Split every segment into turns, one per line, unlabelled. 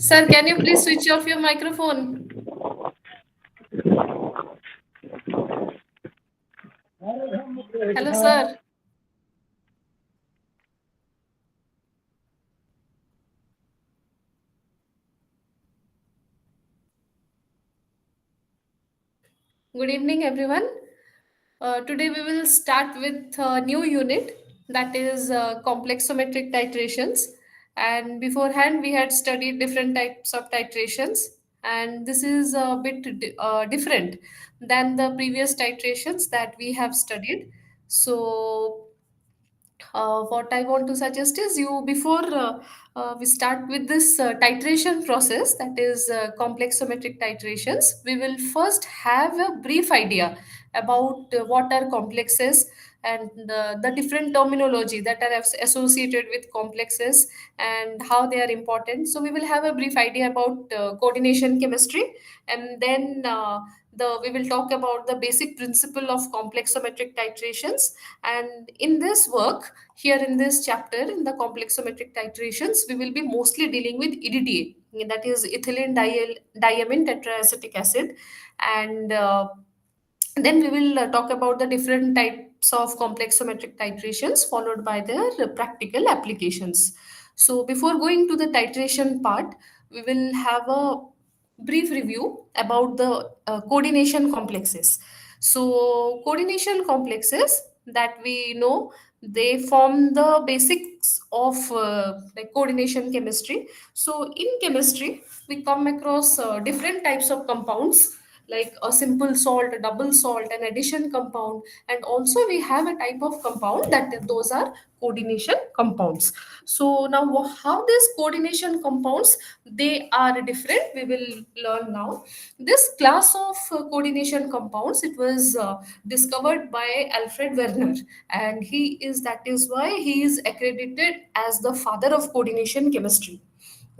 Sir, can you please switch off your microphone? Hello, sir. Good evening, everyone. Today we will start with a new unit, that is complexometric titrations. And beforehand, we had studied different types of titrations, and this is a bit different than the previous titrations that we have studied. So what I want to suggest is you before we start with this titration process, that is complexometric titrations, we will first have a brief idea about what are complexes and the different terminology that are associated with complexes and how they are important. So we will have a brief idea about coordination chemistry, and then we will talk about the basic principle of complexometric titrations. And in this work, here in this chapter, in the complexometric titrations, we will be mostly dealing with EDTA, that is ethylene diamine tetraacetic acid, and then we will talk about the different types of complexometric titrations followed by their practical applications. So before going to the titration part, we will have a brief review about the coordination complexes. So coordination complexes that we know, they form the basics of like coordination chemistry. So in chemistry, we come across different types of compounds, like a simple salt, a double salt, an addition compound, and also we have a type of compound that those are coordination compounds. So now how these coordination compounds they are different, we will learn now. This class of coordination compounds, it was discovered by Alfred Werner, and he is that is why he is accredited as the father of coordination chemistry.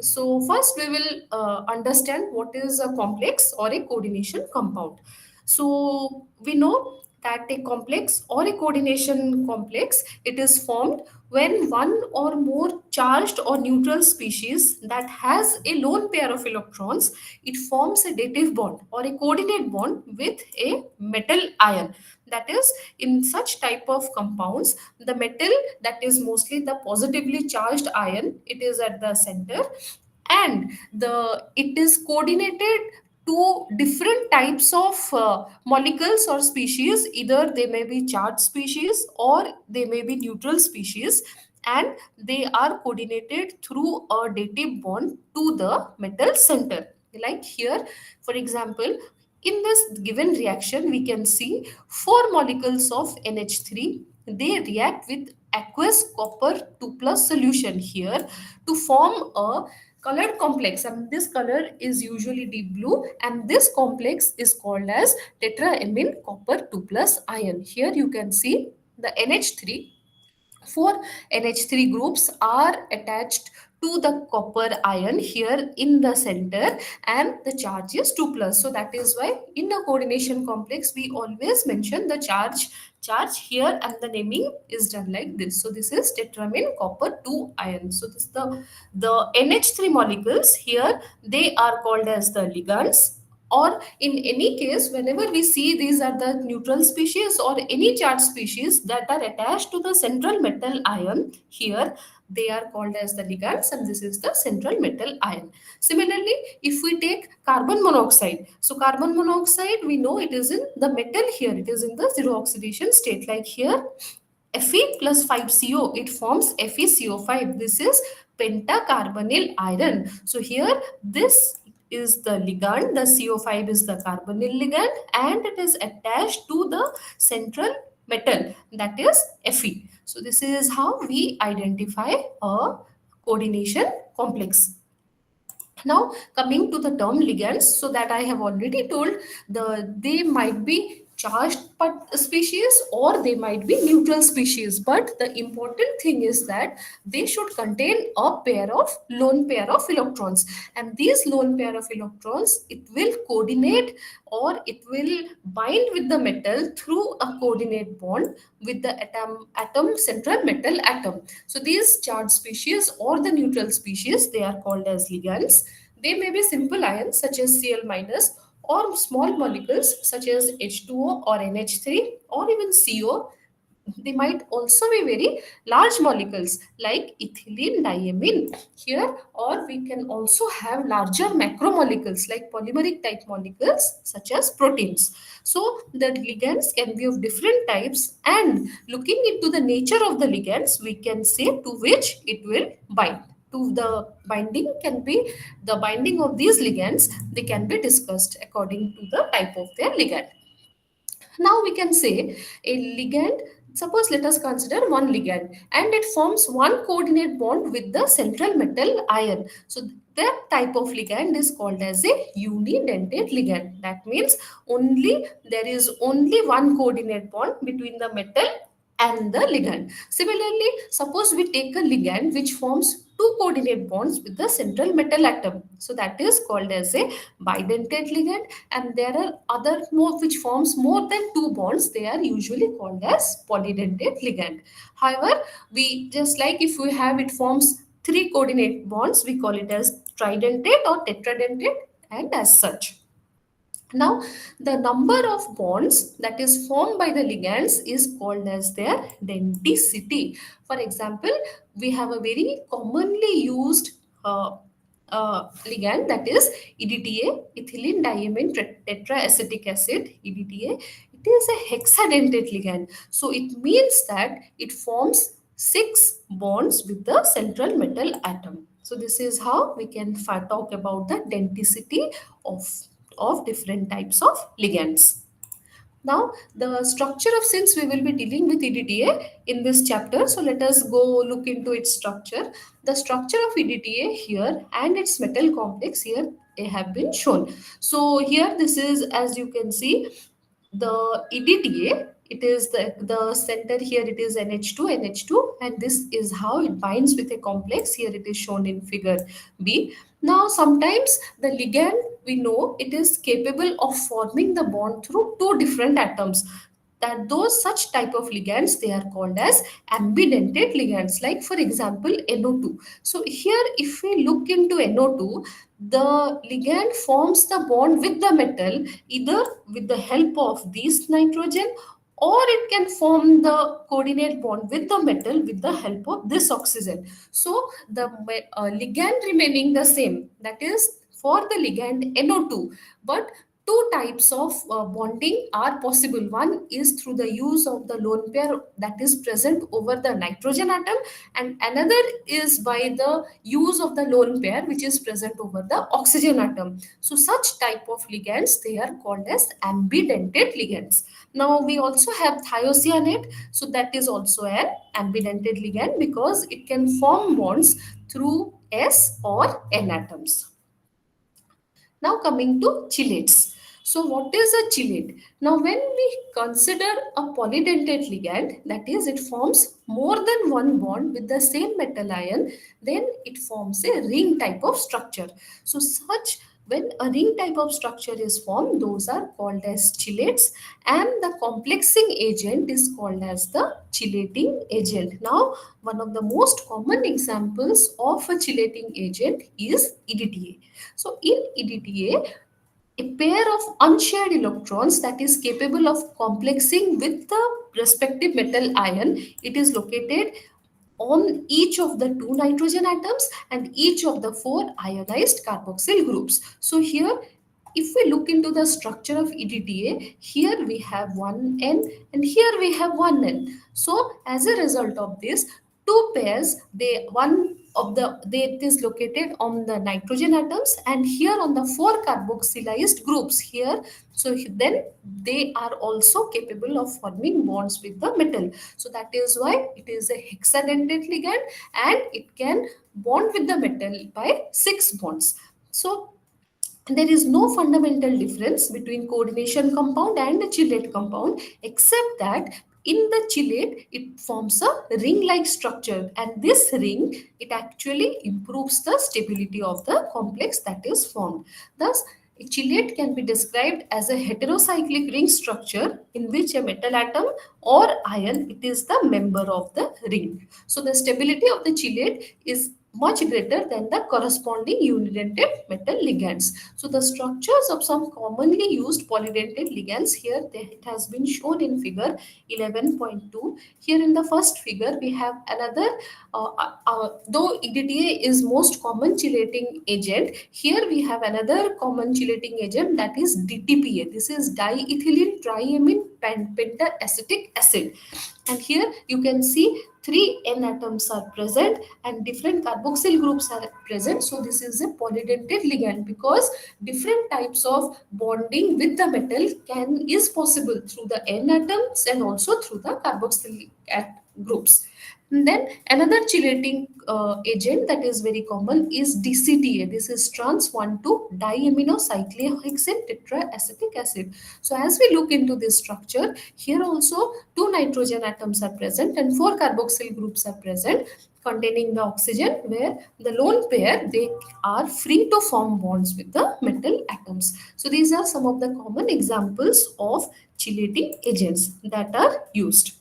So first we will understand what is a complex or a coordination compound. So we know that a complex or a coordination complex, it is formed when one or more charged or neutral species that has a lone pair of electrons, it forms a dative bond or a coordinate bond with a metal ion. That is, in such type of compounds, the metal, that is mostly the positively charged ion, it is at the center, and the it is coordinated to different types of molecules or species. Either they may be charged species or they may be neutral species, and they are coordinated through a dative bond to the metal center. Like here, for example, in this given reaction, we can see four molecules of NH3, they react with aqueous copper 2 plus solution here to form a colored complex, and this color is usually deep blue, and this complex is called as tetraamine copper 2 plus ion. Here you can see the NH3, four NH3 groups are attached to the copper ion here in the center, and the charge is 2 plus. So that is why in the coordination complex we always mention the charge here, and the naming is done like this. So this is tetramine copper 2 ion. So this the NH3 molecules here, they are called as the ligands. Or in any case, whenever we see these are the neutral species or any charged species that are attached to the central metal ion, here they are called as the ligands, and this is the central metal ion. Similarly, if we take carbon monoxide, so carbon monoxide, we know it is in the metal here, it is in the zero oxidation state. Like here, Fe plus 5CO, it forms FeCO5. This is pentacarbonyl iron. So here this is the ligand, the CO5 is the carbonyl ligand, and it is attached to the central metal, that is Fe. So this is how we identify a coordination complex. Now coming to the term ligands, so that I have already told, they might be species or they might be neutral species. But the important thing is that they should contain a lone pair of electrons, and these lone pair of electrons, it will coordinate or it will bind with the metal through a coordinate bond with the atom central metal atom. So these charged species or the neutral species, they are called as ligands. They may be simple ions such as Cl minus, or small molecules such as H2O or NH3 or even CO. They might also be very large molecules like ethylene diamine here, or we can also have larger macromolecules like polymeric type molecules such as proteins. So the ligands can be of different types, and looking into the nature of the ligands, we can say to which it will bind. To the binding can be the binding of these ligands, they can be discussed according to the type of their ligand. Now we can say a ligand, suppose let us consider one ligand and it forms one coordinate bond with the central metal ion. So that type of ligand is called as a unidentate ligand. That means there is only one coordinate bond between the metal and the ligand. Similarly, suppose we take a ligand which forms two coordinate bonds with the central metal atom. So that is called as a bidentate ligand, and there are other more which forms more than two bonds. They are usually called as polydentate ligand. However, we just like if we have it forms three coordinate bonds, we call it as tridentate or tetradentate, and as such. Now, the number of bonds that is formed by the ligands is called as their denticity. For example, we have a very commonly used ligand, that is EDTA, ethylene diamine tetraacetic acid, EDTA. It is a hexadentate ligand. So it means that it forms six bonds with the central metal atom. So this is how we can talk about the denticity of different types of ligands. Now, the structure of, since we will be dealing with EDTA in this chapter, so let us go look into its structure. The structure of EDTA here and its metal complex here, they have been shown. So here this is, as you can see, the EDTA, it is the center here, it is NH2, and this is how it binds with a complex. Here it is shown in figure B. Now, sometimes the ligand, we know it is capable of forming the bond through two different atoms. That those such type of ligands, they are called as ambidentate ligands. Like for example, NO2. So here, if we look into NO2, the ligand forms the bond with the metal either with the help of this nitrogen, or it can form the coordinate bond with the metal with the help of this oxygen. So the ligand remaining the same, that is for the ligand NO2, but two types of bonding are possible. One is through the use of the lone pair that is present over the nitrogen atom, and another is by the use of the lone pair which is present over the oxygen atom. So such type of ligands, they are called as ambidentate ligands. Now we also have thiocyanate, so that is also an ambidentate ligand because it can form bonds through S or N atoms. Now coming to chelates. So what is a chelate? Now when we consider a polydentate ligand, that is it forms more than one bond with the same metal ion, then it forms a ring type of structure. So such, when a ring type of structure is formed, those are called as chelates, and the complexing agent is called as the chelating agent. Now, one of the most common examples of a chelating agent is EDTA. So in EDTA, a pair of unshared electrons that is capable of complexing with the respective metal ion, it is located on each of the two nitrogen atoms and each of the four ionized carboxyl groups. So here, if we look into the structure of EDTA, here we have one N and here we have one N. So as a result of this, two pairs, they it is located on the nitrogen atoms and here on the four carboxylized groups here. So then they are also capable of forming bonds with the metal. So that is why it is a hexadentate ligand and it can bond with the metal by six bonds. So There is no fundamental difference between coordination compound and a chelate compound, except that in the chelate it forms a ring like structure, and this ring, it actually improves the stability of the complex that is formed. Thus a chelate can be described as a heterocyclic ring structure in which a metal atom or ion, it is the member of the ring. So the stability of the chelate is much greater than the corresponding unidentate metal ligands. So the structures of some commonly used polydentate ligands here, it has been shown in figure 11.2. Here in the first figure we have another, though EDTA is most common chelating agent, here we have another common chelating agent, that is DTPA. This is diethylene triamine pentaacetic acid, and here you can see three N atoms are present and different carboxyl groups are present. So this is a polydentate ligand, because different types of bonding with the metal can is possible through the N atoms and also through the carboxyl groups. And then another chelating agent that is very common is DCTA. This is trans 1,2-diaminocyclohexane tetraacetic acid. So as we look into this structure, here also two nitrogen atoms are present and four carboxyl groups are present containing the oxygen, where the lone pair, they are free to form bonds with the metal atoms. So these are some of the common examples of chelating agents that are used.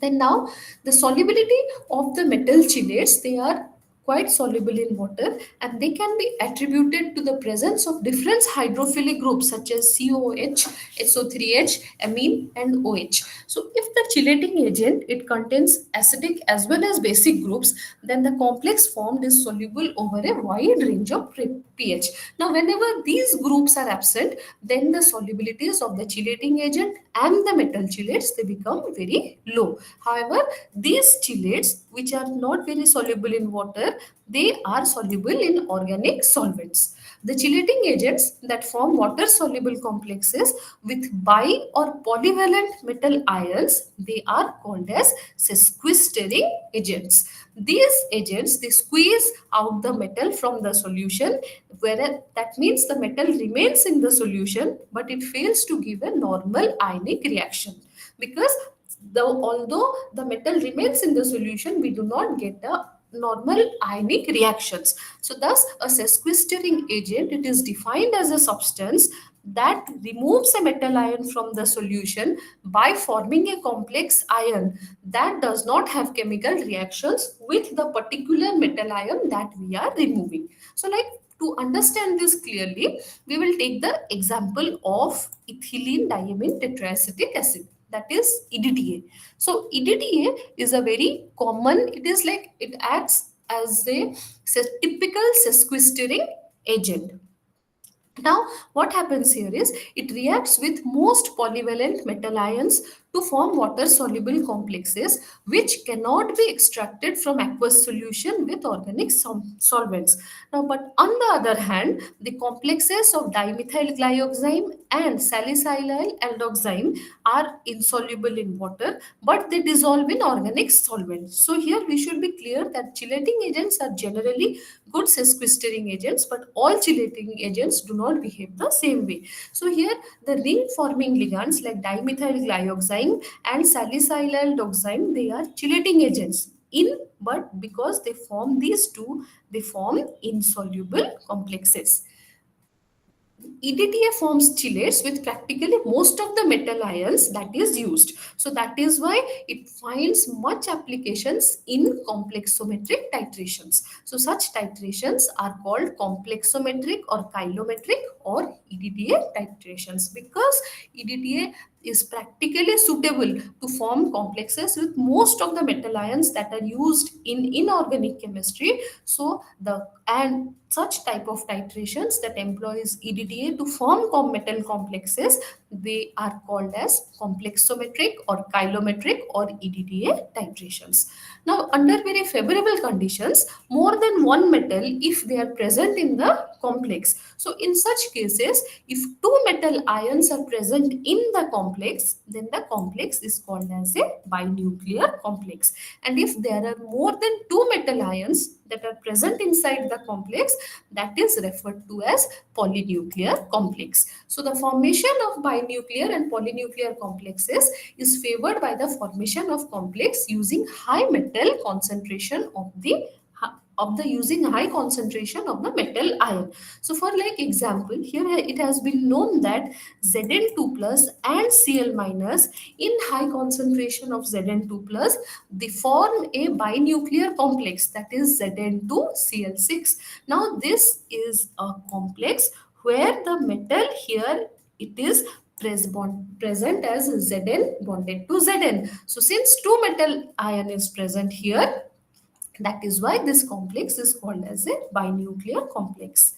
Then now the solubility of the metal chelates, they are quite soluble in water, and they can be attributed to the presence of different hydrophilic groups such as COH, SO3H, amine and OH. So if the chelating agent, it contains acidic as well as basic groups, then the complex formed is soluble over a wide range of pH. Now whenever these groups are absent, then the solubilities of the chelating agent and the metal chelates, they become very low. However, these chelates which are not very soluble in water, they are soluble in organic solvents. The chelating agents that form water soluble complexes with bi or polyvalent metal ions, they are called as sesquistering agents. These agents, they squeeze out the metal from the solution, whereas that means the metal remains in the solution but it fails to give a normal ionic reaction, because though although the metal remains in the solution, we do not get a normal ionic reactions. So thus a sesquistering agent, it is defined as a substance that removes a metal ion from the solution by forming a complex ion that does not have chemical reactions with the particular metal ion that we are removing. So like, to understand this clearly, we will take the example of ethylene diamine tetraacetic acid, that is EDTA. So EDTA is a very common, it is like it acts as a typical sesquistering agent. Now, what happens here is it reacts with most polyvalent metal ions to form water soluble complexes which cannot be extracted from aqueous solution with organic solvents. Now, but on the other hand, the complexes of dimethyl glyoxime and salicylyl aldoxime are insoluble in water, but they dissolve in organic solvents. So here we should be clear that chelating agents are generally good sesquistering agents, but all chelating agents do not behave the same way. So here the ring forming ligands like dimethyl glyoxime and salicylyl aldoxime, they are chelating agents in, but because they form these two, they form insoluble complexes. EDTA forms chelates with practically most of the metal ions that is used. So that is why it finds much applications in complexometric titrations. So such titrations are called complexometric or chylometric or EDTA titrations, because EDTA is practically suitable to form complexes with most of the metal ions that are used in inorganic chemistry. So the and such type of titrations that employs EDTA to form metal complexes, they are called as complexometric or chylometric or EDTA titrations. Now, under very favorable conditions, more than one metal, if they are present in the complex. So, in such cases, if two metal ions are present in the complex, then the complex is called as a binuclear complex. And if there are more than two metal ions, that are present inside the complex, that is referred to as polynuclear complex. So the formation of binuclear and polynuclear complexes is favored by the formation of complex using high metal concentration of the using high concentration of the metal ion. So for like example, here it has been known that Zn2 plus and Cl minus in high concentration of Zn2 plus, they form a binuclear complex, that is Zn2Cl6. Now this is a complex where the metal here, it is present as Zn bonded to Zn. So since two metal ion is present here, that is why this complex is called as a binuclear complex.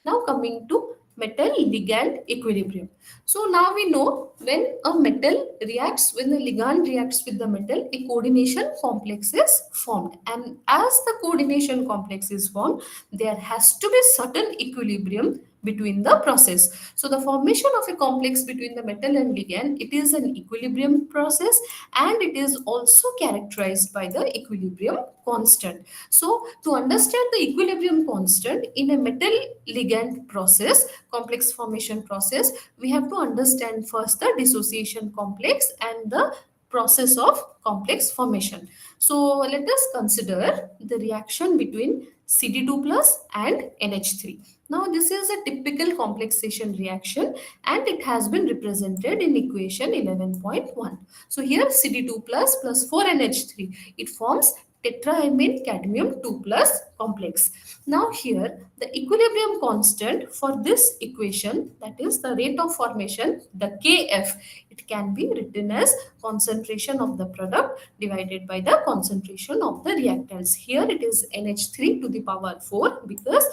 Now coming to metal ligand equilibrium. So now we know when a metal reacts, when the ligand reacts with the metal, a coordination complex is formed. And as the coordination complex is formed, there has to be certain equilibrium between the process. So the formation of a complex between the metal and ligand, it is an equilibrium process, and it is also characterized by the equilibrium constant. So to understand the equilibrium constant in a metal ligand process, complex formation process, we have to understand first the dissociation complex and the process of complex formation. So let us consider the reaction between CD2 plus and NH3. Now this is a typical complexation reaction, and it has been represented in equation 11.1. So here CD2 plus plus 4NH3, it forms tetraamine cadmium 2 plus complex. Now here the equilibrium constant for this equation, that is the rate of formation, the Kf, it can be written as concentration of the product divided by the concentration of the reactants. Here it is NH3 to the power 4, because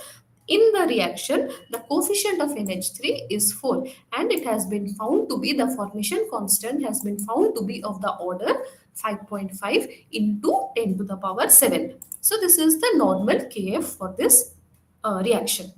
in the reaction the coefficient of NH3 is 4, and it has been found to be, the formation constant has been found to be of the order 5.5 into 10 to the power 7. So this is the normal Kf for this reaction.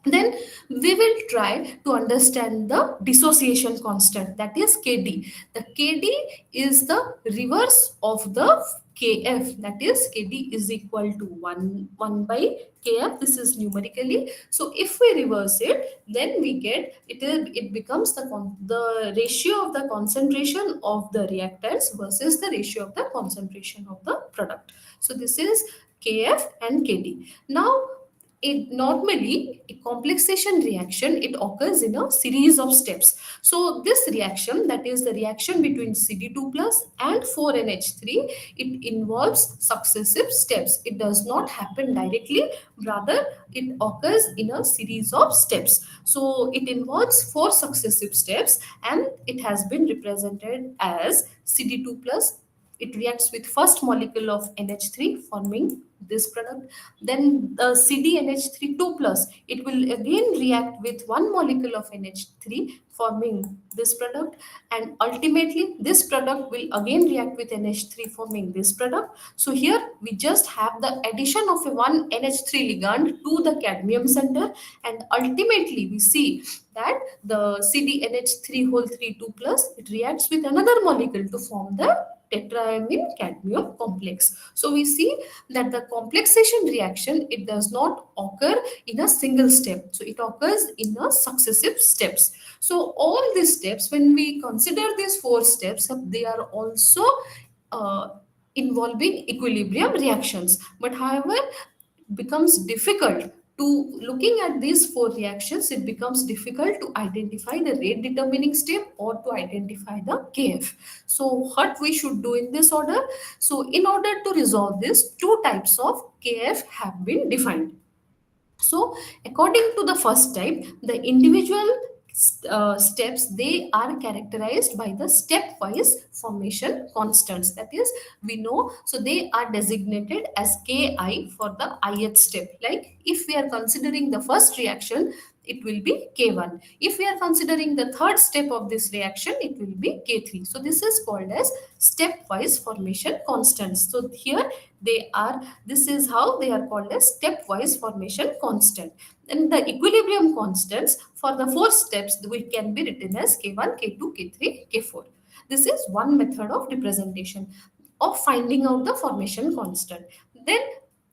Then we will try to understand the dissociation constant, that is Kd. The Kd is the reverse of the Kf, that is Kd is equal to 1 by Kf. This is numerically. So if we reverse it, then we get it becomes the ratio of the concentration of the reactants versus the ratio of the concentration of the product. So this is Kf and Kd. Now normally a complexation reaction, it occurs in a series of steps. So this reaction, that is the reaction between CD2 plus and 4NH3, it involves successive steps. It does not happen directly, rather it occurs in a series of steps. So it involves 4 successive steps, and it has been represented as CD2 plus, it reacts with first molecule of NH3 forming this product. Then the CdNH3 2 plus, it will again react with one molecule of NH3 forming this product, and ultimately this product will again react with NH3 forming this product. So here we just have the addition of a one NH3 ligand to the cadmium center, and ultimately we see that the CdNH3 whole 3 2 plus, it reacts with another molecule to form the tetraamine cadmium complex. So we see that the complexation reaction, it does not occur in a single step, so it occurs in a successive steps. So all these steps, when we consider these 4 steps, they are also uh, involving equilibrium reactions. But however, becomes difficult to, looking at these 4 reactions, it becomes difficult to identify the rate determining step or to identify the Kf. So what we should do in this order? So in order to resolve this, 2 types of Kf have been defined. So according to the first type, the individual steps, they are characterized by the stepwise formation constants, that is we know, so they are designated as Ki for the ith step. Like if we are considering the first reaction, it will be K1. If we are considering the third step of this reaction, it will be K3. So this is called as stepwise formation constants. So here they are, this is how they are called as stepwise formation constant. And the equilibrium constants for the 4 steps, which can be written as K1, K2, K3, K4. This is one method of representation of finding out the formation constant. Then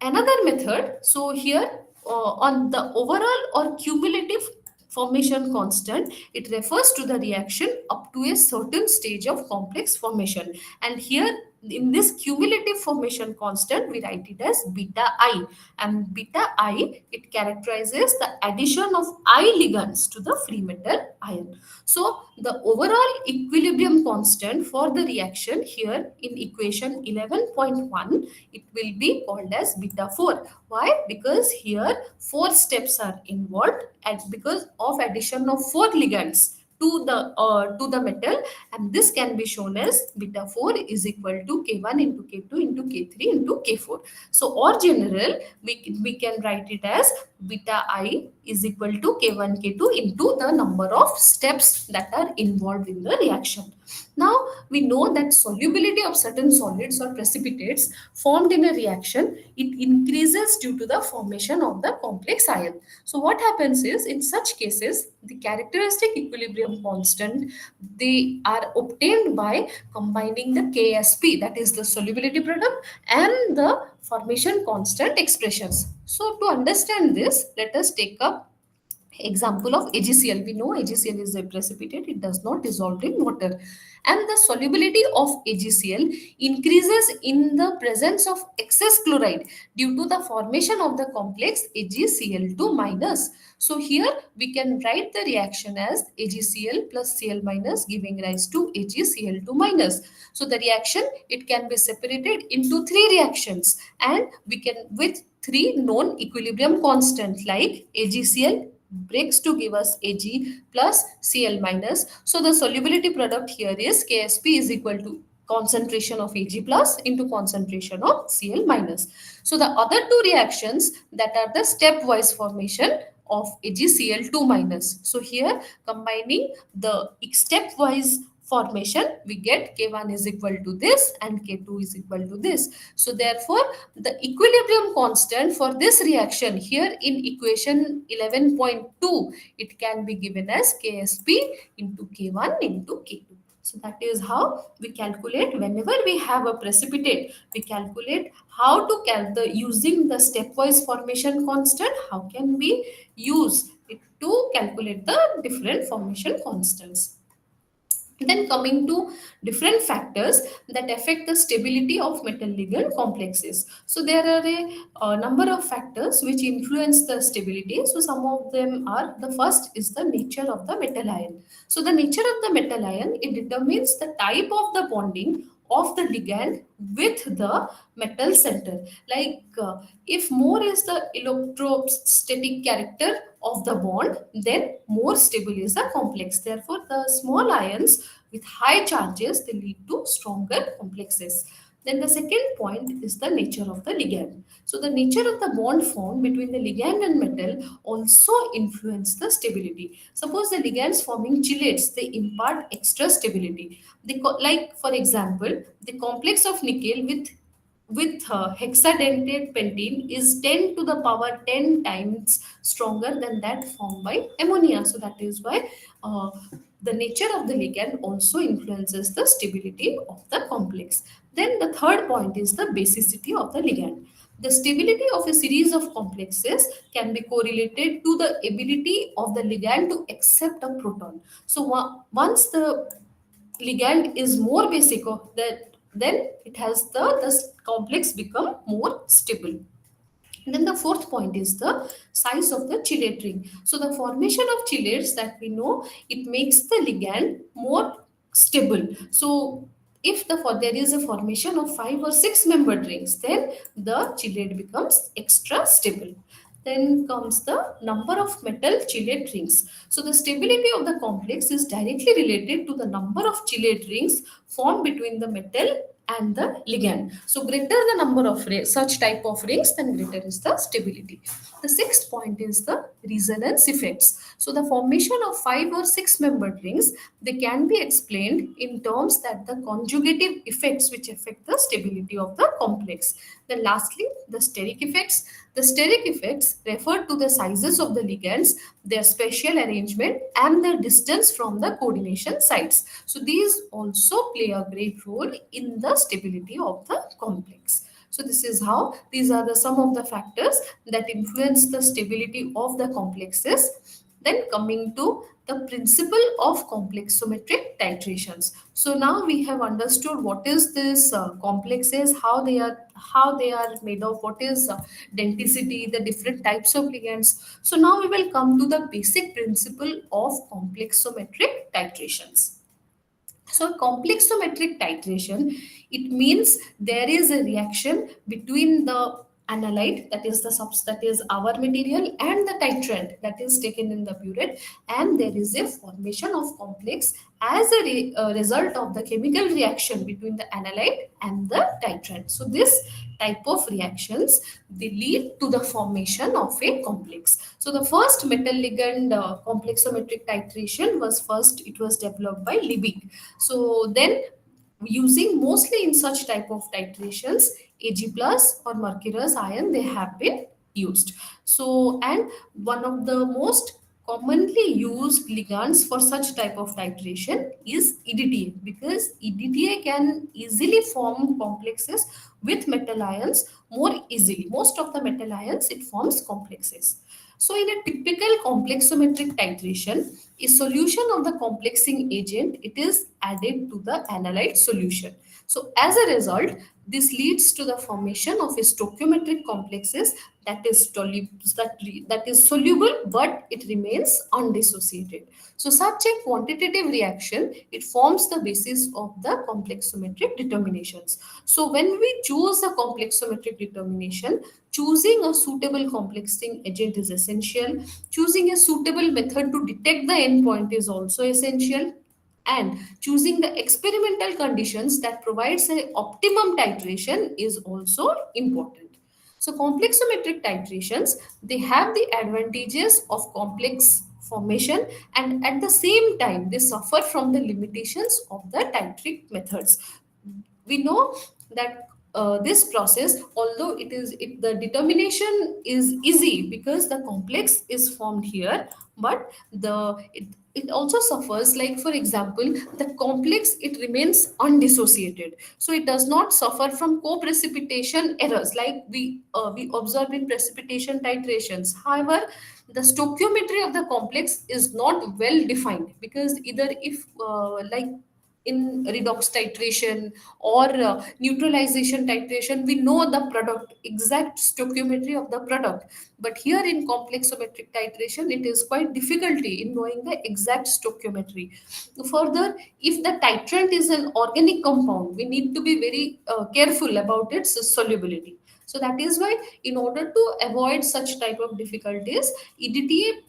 Another method, so here on the overall or cumulative formation constant, it refers to the reaction up to a certain stage of complex formation. And here in this cumulative formation constant, we write it as beta I. And beta I, it characterizes the addition of I ligands to the free metal ion. So the overall equilibrium constant for the reaction here in equation 11.1, it will be called as beta 4. Why? Because here 4 steps are involved, and because of addition of 4 ligands to the metal, and this can be shown as beta 4 is equal to K1 into K2 into K3 into K4. So or general, we can write it as beta I is equal to K1 K2 into the number of steps that are involved in the reaction. Now we know that solubility of certain solids or precipitates formed in a reaction, it increases due to the formation of the complex ion. So what happens is, in such cases, the characteristic equilibrium constant, they are obtained by combining the KSP, that is the solubility product, and the formation constant expressions. So to understand this, let us take up example of AgCl. We know AgCl is a precipitate, it does not dissolve in water. And the solubility of AgCl increases in the presence of excess chloride due to the formation of the complex AgCl2 minus. So here we can write the reaction as AgCl plus Cl minus giving rise to AgCl2 minus. So the reaction, it can be separated into three reactions, and we can with three known equilibrium constants like AgCl breaks to give us Ag plus Cl minus. So the solubility product here is Ksp is equal to concentration of Ag plus into concentration of Cl minus. So the other two reactions, that are the stepwise formation of AgCl2 minus. So here combining the stepwise formation, we get K1 is equal to this and K2 is equal to this. So therefore the equilibrium constant for this reaction here in equation 11.2, it can be given as Ksp into K1 into K2. So that is how we calculate whenever we have a precipitate. We calculate how to using the stepwise formation constant. How can we use it to calculate the different formation constants? Then coming to different factors that affect the stability of metal ligand complexes. So there are a number of factors which influence the stability. So some of them are, the first is the nature of the metal ion. So the nature of the metal ion, it determines the type of the bonding of the ligand with the metal center. Like if more is the electrostatic character of the bond, then more stable is the complex. Therefore the small ions with high charges, they lead to stronger complexes. Then the second point is the nature of the ligand. So the nature of the bond formed between the ligand and metal also influence the stability. Suppose the ligands forming chelates, they impart extra stability. Like for example, the complex of nickel with hexadentate pentene is 10 to the power 10 times stronger than that formed by ammonia. So that is why the nature of the ligand also influences the stability of the complex. Then the third point is the basicity of the ligand. The stability of a series of complexes can be correlated to the ability of the ligand to accept a proton. So once the ligand is more basic of that, then it has the complex become more stable. Then the fourth point is the size of the chelate ring. So the formation of chelates, that we know, it makes the ligand more stable. So if there is a formation of 5 or 6 membered rings, then the chelate becomes extra stable. Then comes the number of metal chelate rings. So the stability of the complex is directly related to the number of chelate rings formed between the metal and the ligand. So greater the number of such type of rings, then greater is the stability. The sixth point is the resonance effects. So the formation of 5 or 6 membered rings, they can be explained in terms that the conjugative effects which affect the stability of the complex. Then lastly, the steric effects. The steric effects refer to the sizes of the ligands, their spatial arrangement, and their distance from the coordination sites. So these also play a great role in the stability of the complex. So this is how these are the some of the factors that influence the stability of the complexes. Then coming to the principle of complexometric titrations. So now we have understood what is this complexes, how they are made of, what is denticity, the different types of ligands. So now we will come to the basic principle of complexometric titrations. So complexometric titration, it means there is a reaction between the analyte, that is the that is our material, and the titrant that is taken in the burette, and there is a formation of complex as a result of the chemical reaction between the analyte and the titrant. So this type of reactions, they lead to the formation of a complex. So the first metal ligand complexometric titration was first, it was developed by Liebig. So then, using mostly in such type of titrations, Ag plus or mercurous ion, they have been used. So, and one of the most commonly used ligands for such type of titration is EDTA, because EDTA can easily form complexes with metal ions more easily. Most of the metal ions, it forms complexes. So in a typical complexometric titration, a solution of the complexing agent, it is added to the analyte solution. So as a result, this leads to the formation of a stoichiometric complexes that is that is soluble, but it remains undissociated. So such a quantitative reaction, it forms the basis of the complexometric determinations. So when we choose a complexometric determination, choosing a suitable complexing agent is essential. Choosing a suitable method to detect the endpoint is also essential. And choosing the experimental conditions that provides an optimum titration is also important. So complexometric titrations, they have the advantages of complex formation, and at the same time they suffer from the limitations of the titrate methods. We know that this process, although the determination is easy because the complex is formed here, but it also suffers, like for example, the complex, it remains undissociated, so it does not suffer from co-precipitation errors like we observe in precipitation titrations. However, the stoichiometry of the complex is not well defined, because either if like in redox titration or neutralization titration, we know the product, exact stoichiometry of the product. But here in complexometric titration, it is quite difficulty in knowing the exact stoichiometry. Further, if the titrant is an organic compound, we need to be very careful about its solubility. So that is why, in order to avoid such type of difficulties, EDTA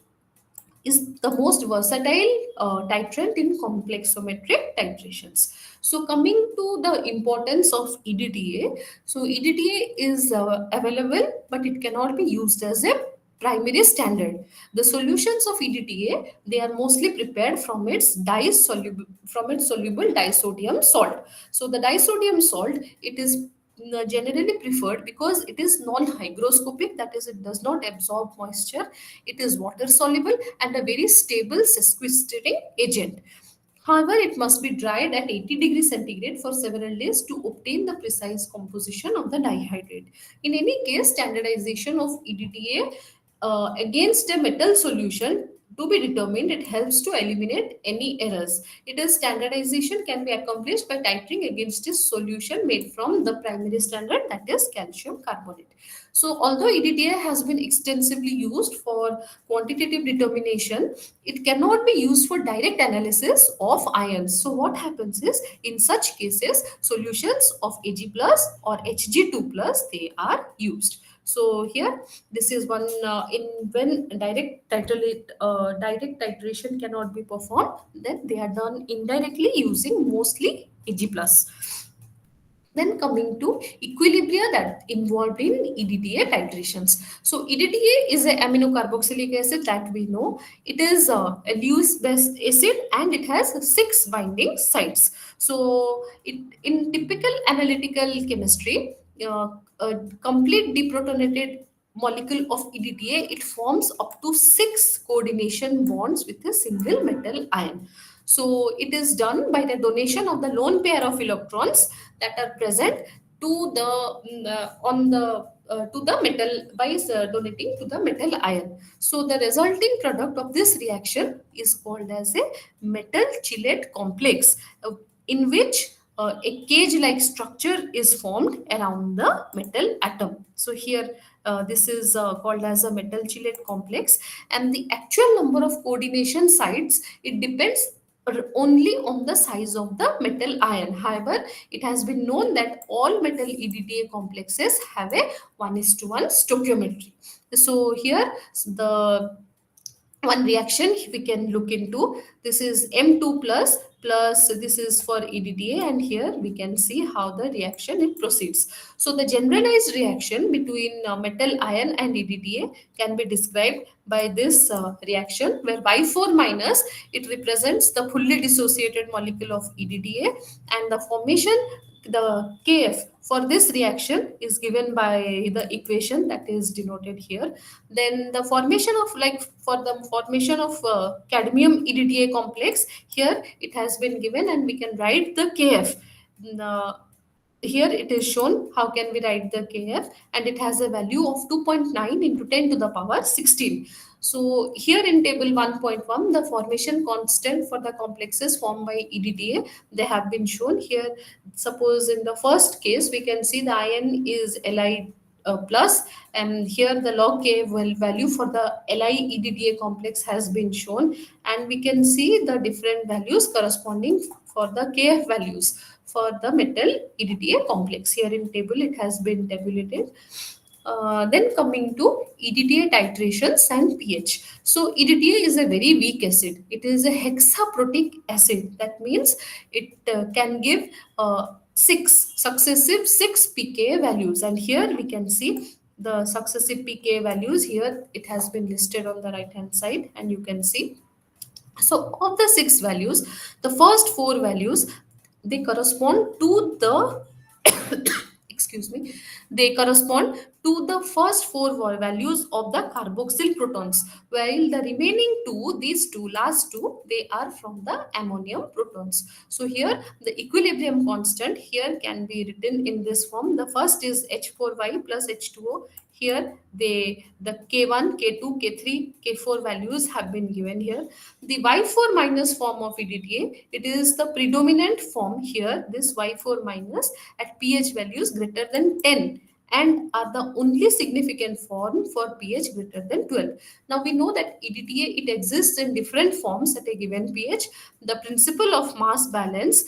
is the most versatile titrant in complexometric titrations. So coming to the importance of EDTA, so EDTA is available, but it cannot be used as a primary standard. The solutions of EDTA, they are mostly prepared from its soluble disodium salt. So the disodium salt, it is generally preferred because it is non-hygroscopic, that is, it does not absorb moisture, it is water soluble and a very stable sequestrating agent. However, it must be dried at 80 degrees centigrade for several days to obtain the precise composition of the dihydrate. In any case, standardization of EDTA against a metal solution to be determined, it helps to eliminate any errors. It is standardization can be accomplished by titrating against a solution made from the primary standard, that is calcium carbonate. So although EDTA has been extensively used for quantitative determination, it cannot be used for direct analysis of ions. So what happens is, in such cases, solutions of Ag plus or Hg2 plus, they are used. So here, this is one in when direct titration cannot be performed, then they are done indirectly using mostly Ag plus. Then coming to equilibria that involved in EDTA titrations. So EDTA is an amino carboxylic acid that we know. It is a Lewis base acid and it has 6 binding sites. So in typical analytical chemistry, a complete deprotonated molecule of EDTA, it forms up to 6 coordination bonds with a single metal ion. So it is done by the donation of the lone pair of electrons that are present to the on the to the metal by donating to the metal ion. So the resulting product of this reaction is called as a metal chelate complex, in which a cage-like structure is formed around the metal atom. So here this is called as a metal chelate complex, and the actual number of coordination sites, it depends only on the size of the metal ion. However, it has been known that all metal EDTA complexes have a 1:1 stoichiometry. So here the one reaction we can look into, this is M2 plus this is for EDTA, and here we can see how the reaction it proceeds. So the generalized reaction between metal ion and EDTA can be described by this reaction, where Y4 minus, it represents the fully dissociated molecule of EDTA, and the formation, the Kf for this reaction is given by the equation that is denoted here. Then the formation of, like for the formation of cadmium EDTA complex, here it has been given and we can write the Kf. The, here it is shown how can we write the Kf, and it has a value of 2.9 into 10 to the power 16. So here in table 1.1, the formation constant for the complexes formed by EDTA, they have been shown here. Suppose in the first case, we can see the ion is Li plus, and here the log K value for the Li EDTA complex has been shown, and we can see the different values corresponding for the Kf values for the metal EDTA complex. Here in table it has been tabulated. Then coming to EDTA titrations and pH. So EDTA is a very weak acid. It is a hexaprotic acid. That means it can give six successive 6 pK values. And here we can see the successive pK values. Here it has been listed on the right hand side, and you can see. So of the 6 values, the first 4 values, they correspond to the excuse me, they correspond to the first 4 values of the carboxyl protons, while the remaining two, these two last two, they are from the ammonium protons. So here the equilibrium constant here can be written in this form. The first is H4y plus H2O. Here the K1, K2, K3, K4 values have been given here. The Y4 minus form of EDTA, it is the predominant form here, this Y4 minus at pH values greater than 10, and are the only significant form for pH greater than 12. Now we know that EDTA, it exists in different forms at a given pH. The principle of mass balance,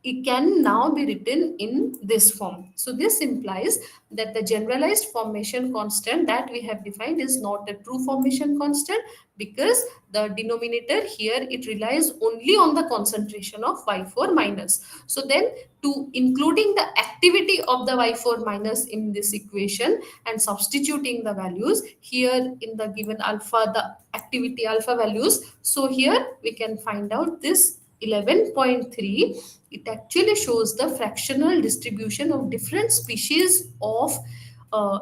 it can now be written in this form. So this implies that the generalized formation constant that we have defined is not a true formation constant, because the denominator here, it relies only on the concentration of Y4 minus. So then, to including the activity of the Y4 minus in this equation and substituting the values here in the given alpha, the activity alpha values, so here we can find out this 11.3. It actually shows the fractional distribution of different species of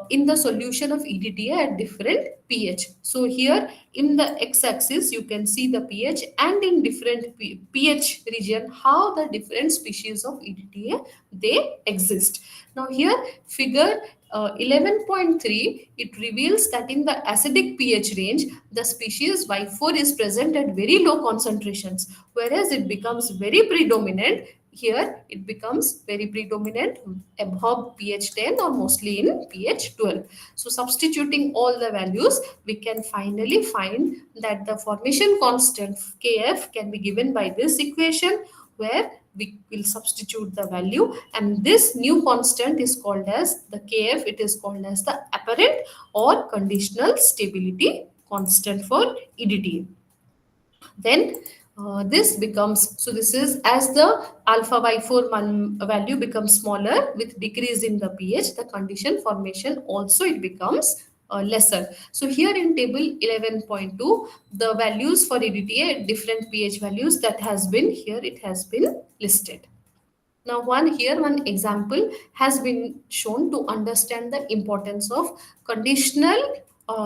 in the solution of EDTA at different pH. So here in the x-axis you can see the pH, and in different pH region how the different species of EDTA they exist. Now here figure 11.3, it reveals that in the acidic pH range, the species Y4 is present at very low concentrations, whereas it becomes very predominant. Here it becomes very predominant above pH 10 or mostly in pH 12. So substituting all the values, we can finally find that the formation constant Kf can be given by this equation, where we will substitute the value, and this new constant is called as the Kf, it is called as the apparent or conditional stability constant for EDTA. Then this becomes, so this is as the alpha Y4 value becomes smaller with decrease in the pH, the condition formation also it becomes lesser. So here in table 11.2, the values for EDTA at different pH values, that has been here, it has been listed. Now, one example has been shown to understand the importance of conditional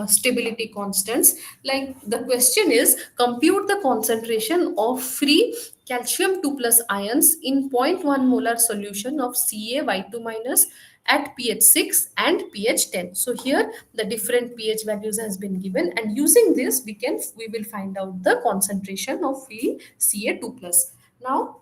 stability constants. Like the question is, compute the concentration of free calcium 2 plus ions in zero point 0.1 molar solution of CaY2 minus at pH 6 and pH 10. So here the different pH values has been given, and using this we will find out the concentration of Ca2 plus. Now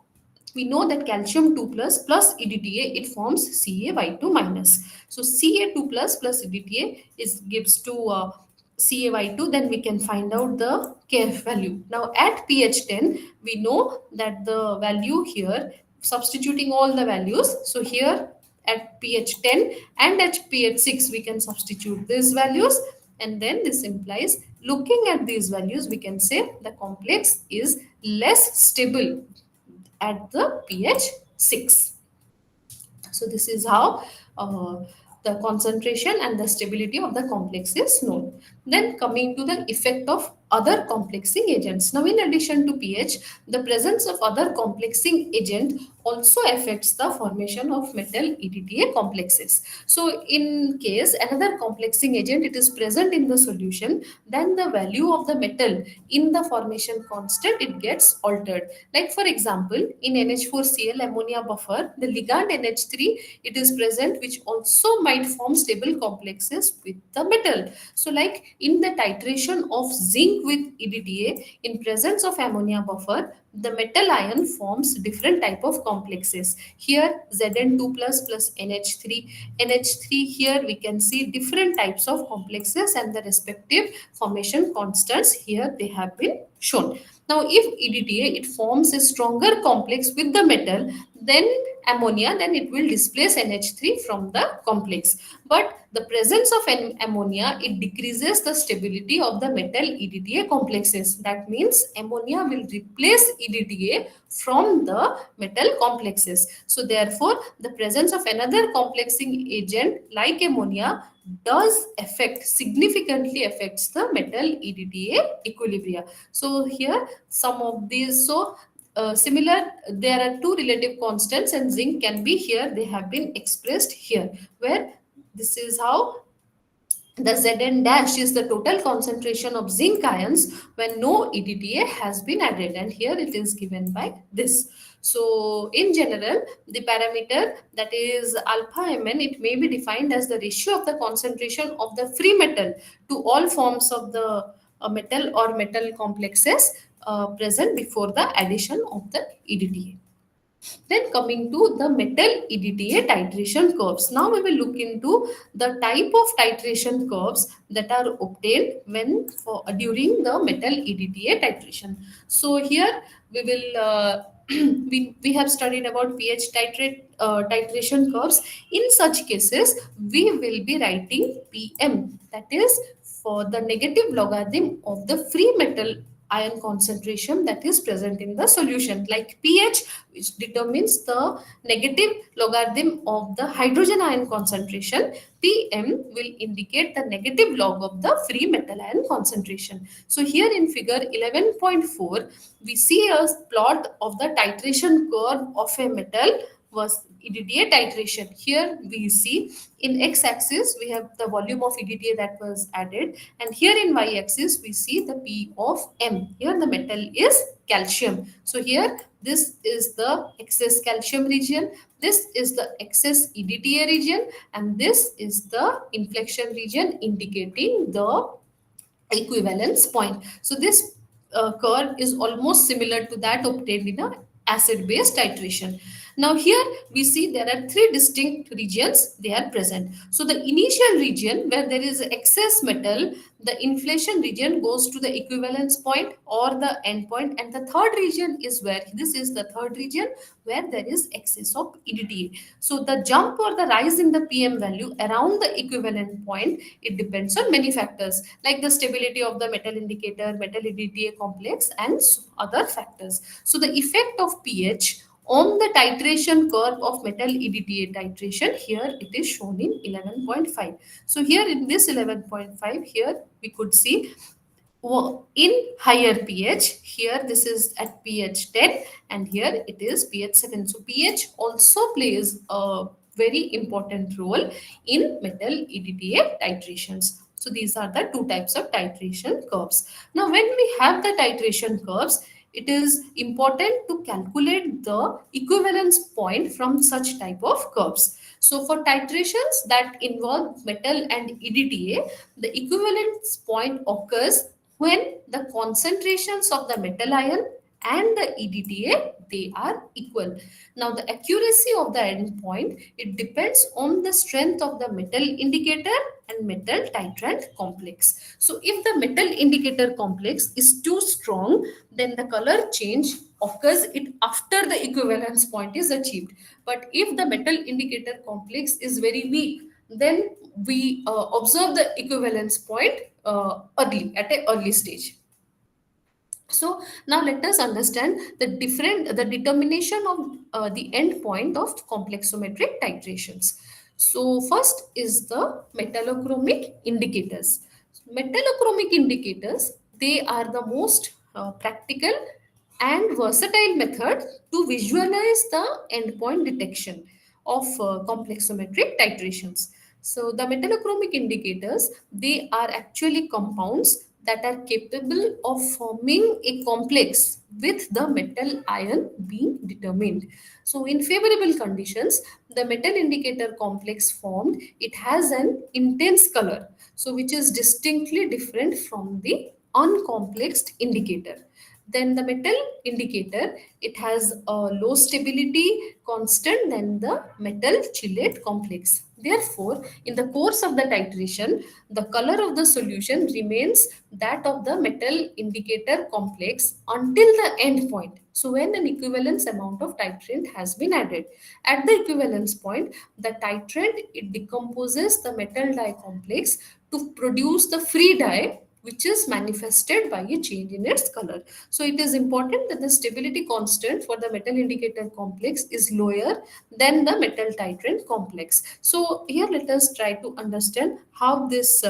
we know that calcium 2 plus EDTA, it forms Ca2 minus. So Ca2 plus EDTA is gives to Ca2, then we can find out the Kf value. Now at pH 10, we know that the value here, substituting all the values, so here at pH 10 and at pH 6 we can substitute these values, and then this implies, looking at these values, we can say the complex is less stable at the pH 6. So this is how the concentration and the stability of the complex is known. Then coming to the effect of other complexing agents. Now in addition to pH, the presence of other complexing agent also affects the formation of metal EDTA complexes. So in case another complexing agent it is present in the solution, then the value of the metal in the formation constant, it gets altered. Like for example, in NH4Cl ammonia buffer, the ligand NH3, it is present, which also might form stable complexes with the metal. So like in the titration of zinc with EDTA, in presence of ammonia buffer, the metal ion forms different type of complexes. Here Zn2 plus NH3. NH3, here we can see different types of complexes and the respective formation constants here they have been shown. Now if EDTA, it forms a stronger complex with the metal, then ammonia, then it will displace NH3 from the complex. But the presence of ammonia, it decreases the stability of the metal EDTA complexes. That means ammonia will replace EDTA from the metal complexes. So therefore, the presence of another complexing agent like ammonia does affect, significantly affects the metal EDTA equilibria. So here some of these, so similar, there are two relative constants and zinc can be here, they have been expressed here, where this is how the Zn dash is the total concentration of zinc ions when no EDTA has been added, and here it is given by this. So in general, the parameter, that is alpha Mn, it may be defined as the ratio of the concentration of the free metal to all forms of the metal or metal complexes present before the addition of the EDTA. Then coming to the metal EDTA titration curves. Now we will look into the type of titration curves that are obtained when during the metal EDTA titration. So here we will we have studied about pH titration curves. In such cases, we will be writing PM, that is for the negative logarithm of the free metal ion concentration that is present in the solution, like pH, which determines the negative logarithm of the hydrogen ion concentration. PM will indicate the negative log of the free metal ion concentration. So here in figure 11.4, we see a plot of the titration curve of a metal was EDTA titration. Here we see in x-axis we have the volume of EDTA that was added, and here in y-axis we see the P of M. Here the metal is calcium. So here this is the excess calcium region, this is the excess EDTA region, and this is the inflection region indicating the equivalence point. So this curve is almost similar to that obtained in a acid base titration. Now here we see there are three distinct regions they are present. So the initial region where there is excess metal, the inflation region goes to the equivalence point or the end point, and the third region is where, this is the third region where there is excess of EDTA. So the jump or the rise in the PM value around the equivalent point, it depends on many factors like the stability of the metal indicator, metal EDTA complex, and other factors. So the effect of pH on the titration curve of metal EDTA titration, here it is shown in 11.5. So here in this 11.5, here we could see in higher pH, here this is at pH 10 and here it is pH 7. So pH also plays a very important role in metal EDTA titrations. So these are the two types of titration curves. Now when we have the titration curves, It is important to calculate the equivalence point from such type of curves. So for titrations that involve metal and EDTA, the equivalence point occurs when the concentrations of the metal ion and the EDTA, they are equal. Now the accuracy of the endpoint, it depends on the strength of the metal indicator and metal titrant complex. So if the metal indicator complex is too strong, then the color change occurs it after the equivalence point is achieved. But if the metal indicator complex is very weak, then we observe the equivalence point early at an early stage. So now let us understand the determination of the end point of complexometric titrations. So first is the metallochromic indicators. Metallochromic indicators, they are the most practical and versatile method to visualize the endpoint detection of complexometric titrations. So the metallochromic indicators, they are actually compounds that are capable of forming a complex with the metal ion being determined. So in favorable conditions, the metal indicator complex formed, it has an intense color, so which is distinctly different from the uncomplexed indicator. Then the metal indicator, it has a low stability constant than the metal chelate complex. Therefore, in the course of the titration, the color of the solution remains that of the metal indicator complex until the end point. So when an equivalence amount of titrant has been added. At the equivalence point, the titrant, it decomposes the metal dye complex to produce the free dye, which is manifested by a change in its color. So it is important that the stability constant for the metal indicator complex is lower than the metal titrant complex. So here let us try to understand how this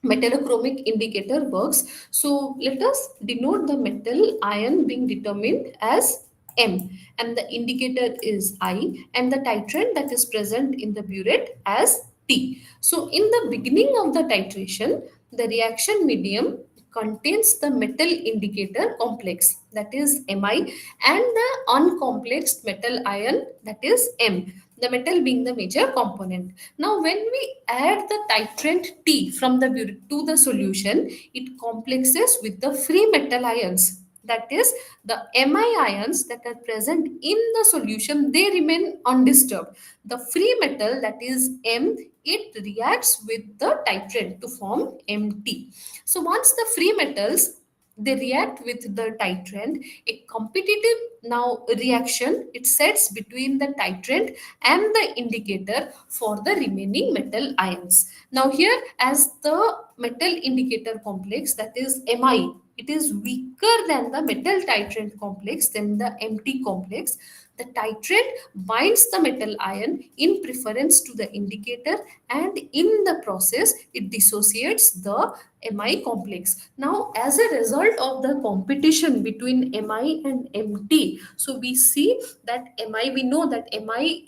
metallochromic indicator works. So let us denote the metal ion being determined as M, and the indicator is I, and the titrant that is present in the burette as T. So in the beginning of the titration, the reaction medium contains the metal indicator complex, that is Mi, and the uncomplexed metal ion, that is M, the metal being the major component. Now when we add the titrant T from the burette to the solution, it complexes with the free metal ions, that is the Mi ions that are present in the solution, they remain undisturbed. The free metal, that is M, it reacts with the titrant to form Mt. So once the free metals, they react with the titrant, a competitive now reaction, it sets between the titrant and the indicator for the remaining metal ions. Now here, as the metal indicator complex, that is Mi, it is weaker than the metal titrant complex, than the Mt complex. The titrant binds the metal ion in preference to the indicator, and in the process it dissociates the Mi complex. Now as a result of the competition between Mi and Mt, so we see that Mi, we know that Mi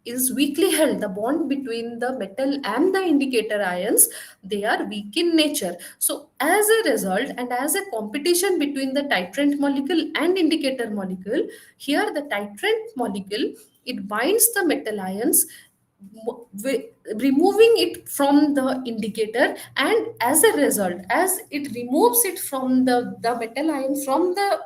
is weakly held. The bond between the metal and the indicator ions, they are weak in nature. So as a result, and as a competition between the titrant molecule and indicator molecule, here the titrant molecule, it binds the metal ions, removing it from the indicator, and as a result, as it removes it from the metal ion from the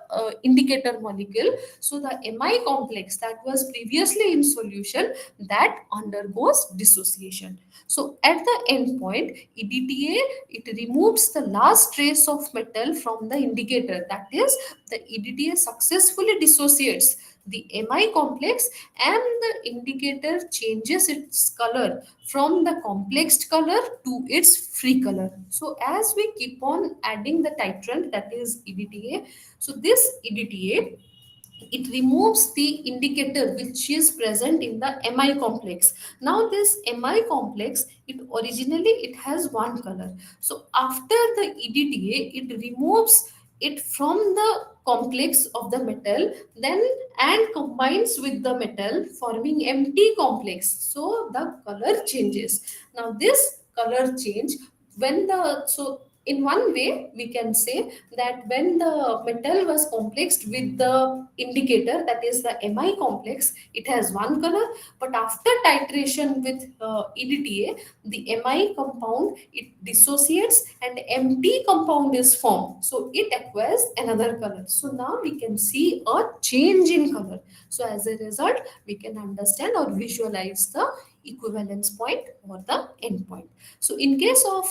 indicator molecule, so the Mi complex that was previously in solution, that undergoes dissociation. So at the end point, EDTA, it removes the last trace of metal from the indicator, that is the EDTA successfully dissociates the Mi complex, and the indicator changes its color from the complexed color to its free color. So as we keep on adding the titrant, that is EDTA, so this EDTA, it removes the indicator which is present in the Mi complex. Now this Mi complex, it originally it has one color. So after the EDTA, it removes it from the complex of the metal, then and combines with the metal, forming Mt complex. So the color changes. Now this color change, when the so in one way we can say that when the metal was complexed with the indicator, that is the Mi complex, it has one color, but after titration with EDTA, the Mi compound it dissociates and empty compound is formed, so it acquires another color. So now we can see a change in color. So as a result, we can understand or visualize the equivalence point or the endpoint. So in case of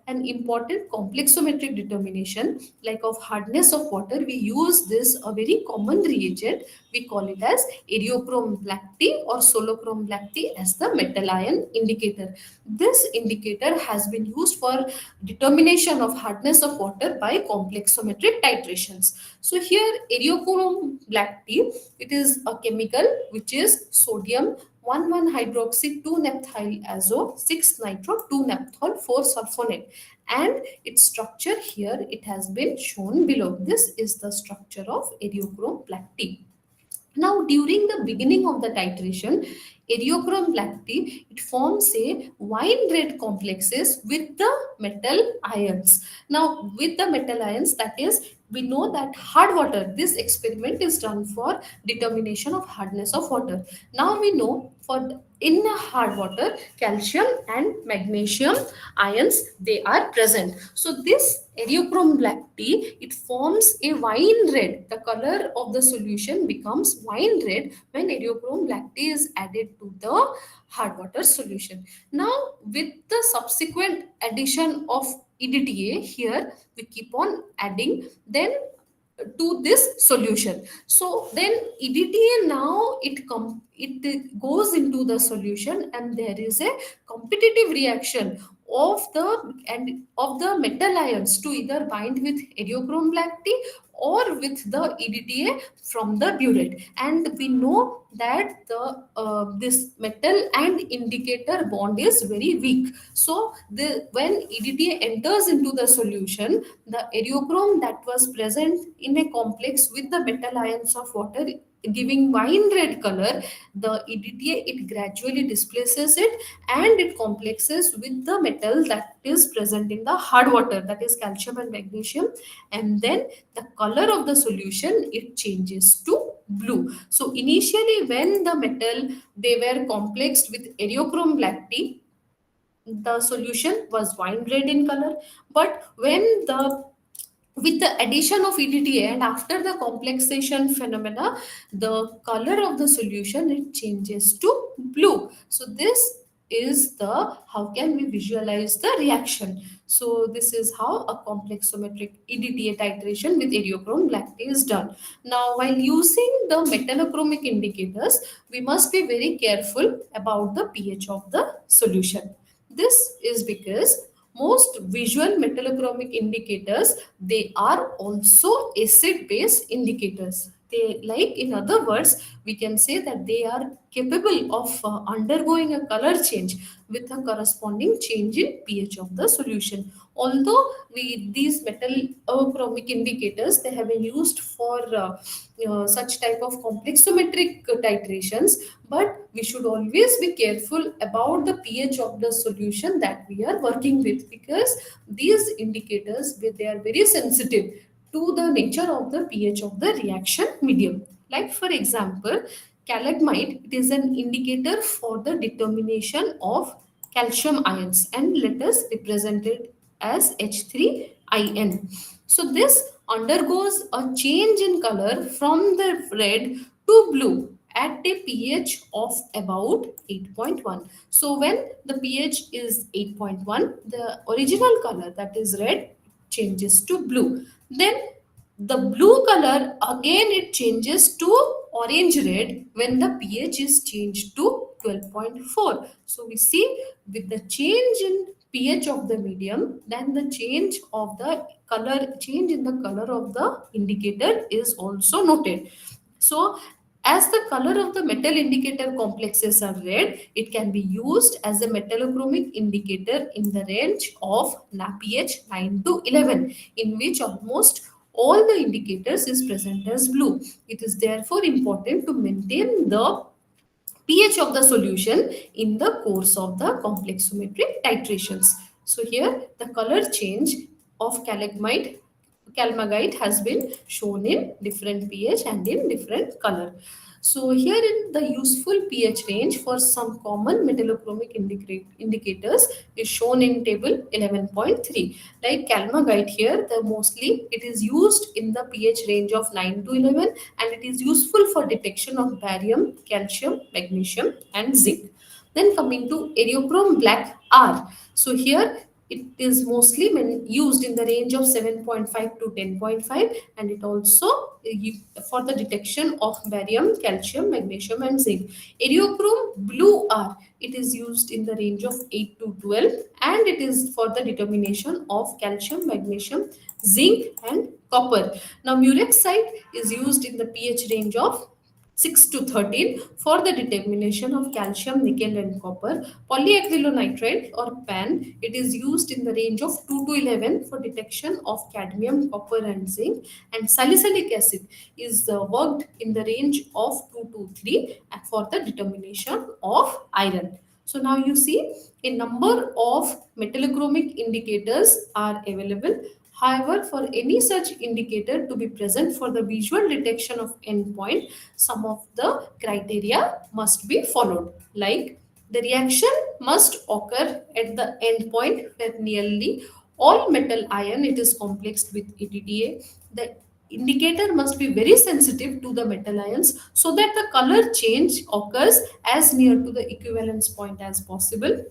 an important complexometric determination like of hardness of water, we use this a very common reagent. We call it as eriochrome black tea or solochrome black tea as the metal ion indicator. This indicator has been used for determination of hardness of water by complexometric titrations. So here eriochrome black tea, it is a chemical which is sodium 1,1 hydroxy 2 naphthyl azo 6 nitro 2 naphthol 4 sulfonate, and its structure here it has been shown below. This is the structure of eriochrome black tea. Now, during the beginning of the titration, eriochrome black tea, it forms a wine red complexes with the metal ions. Now, with the metal ions, that is, we know that hard water, this experiment is done for determination of hardness of water. Now we know for in hard water, calcium and magnesium ions, they are present. So this eriochrome black tea, it forms a wine red. The color of the solution becomes wine red when eriochrome black tea is added to the hard water solution. Now with the subsequent addition of EDTA, here we keep on adding then to this solution. So then EDTA now it goes into the solution, and there is a competitive reaction of the metal ions to either bind with eriochrome black tea or with the EDTA from the burette. And we know that the this metal and indicator bond is very weak. So the when EDTA enters into the solution, the eriochrome that was present in a complex with the metal ions of water giving wine red color, the EDTA it gradually displaces it and it complexes with the metal that is present in the hard water, that is calcium and magnesium, and then the color of the solution it changes to blue. So initially when the metal they were complexed with eriochrome black tea, the solution was wine red in color, but when the with the addition of EDTA and after the complexation phenomena, the color of the solution it changes to blue. So this is the how can we visualize the reaction. So this is how a complexometric EDTA titration with eriochrome black tea is done. Now while using the metallochromic indicators, we must be very careful about the pH of the solution. This is because most visual metallochromic indicators they are also acid base indicators. They like in other words we can say that they are capable of undergoing a color change with a corresponding change in pH of the solution. Although these metallochromic indicators they have been used for such type of complexometric titrations, but we should always be careful about the pH of the solution that we are working with, because these indicators they are very sensitive to the nature of the pH of the reaction medium. Like for example, calagmite, it is an indicator for the determination of calcium ions, and let us represent it as H3IN. So this undergoes a change in color from the red to blue at a pH of about 8.1. So when the pH is 8.1, the original color that is red changes to blue. Then the blue color again it changes to orange red when the pH is changed to 12.4. So we see with the change in pH of the medium, then the change of the color change in the color of the indicator is also noted. So as the color of the metal indicator complexes are red, it can be used as a metallochromic indicator in the range of pH 9 to 11, in which almost all the indicators is present as blue. It is therefore important to maintain the pH of the solution in the course of the complexometric titrations. So here the color change of calmagite has been shown in different pH and in different color. So here in the useful pH range for some common metallochromic indicators is shown in table 11.3. Like calmagite here, the mostly it is used in the pH range of 9 to 11, and it is useful for detection of barium, calcium, magnesium and zinc. Then coming to Eriochrome black R. So here it is mostly used in the range of 7.5 to 10.5, and it also for the detection of barium, calcium, magnesium and zinc. Eriochrome blue R, it is used in the range of 8 to 12, and it is for the determination of calcium, magnesium, zinc and copper. Now murex is used in the pH range of 6 to 13 for the determination of calcium, nickel and copper. Polyacrylonitrile or PAN, it is used in the range of 2 to 11 for detection of cadmium, copper and zinc. And salicylic acid is worked in the range of 2 to 3 for the determination of iron. So now you see a number of metallochromic indicators are available. However, for any such indicator to be present for the visual detection of endpoint, some of the criteria must be followed. Like the reaction must occur at the endpoint where nearly all metal ion it is complexed with ETTA. The indicator must be very sensitive to the metal ions so that the color change occurs as near to the equivalence point as possible.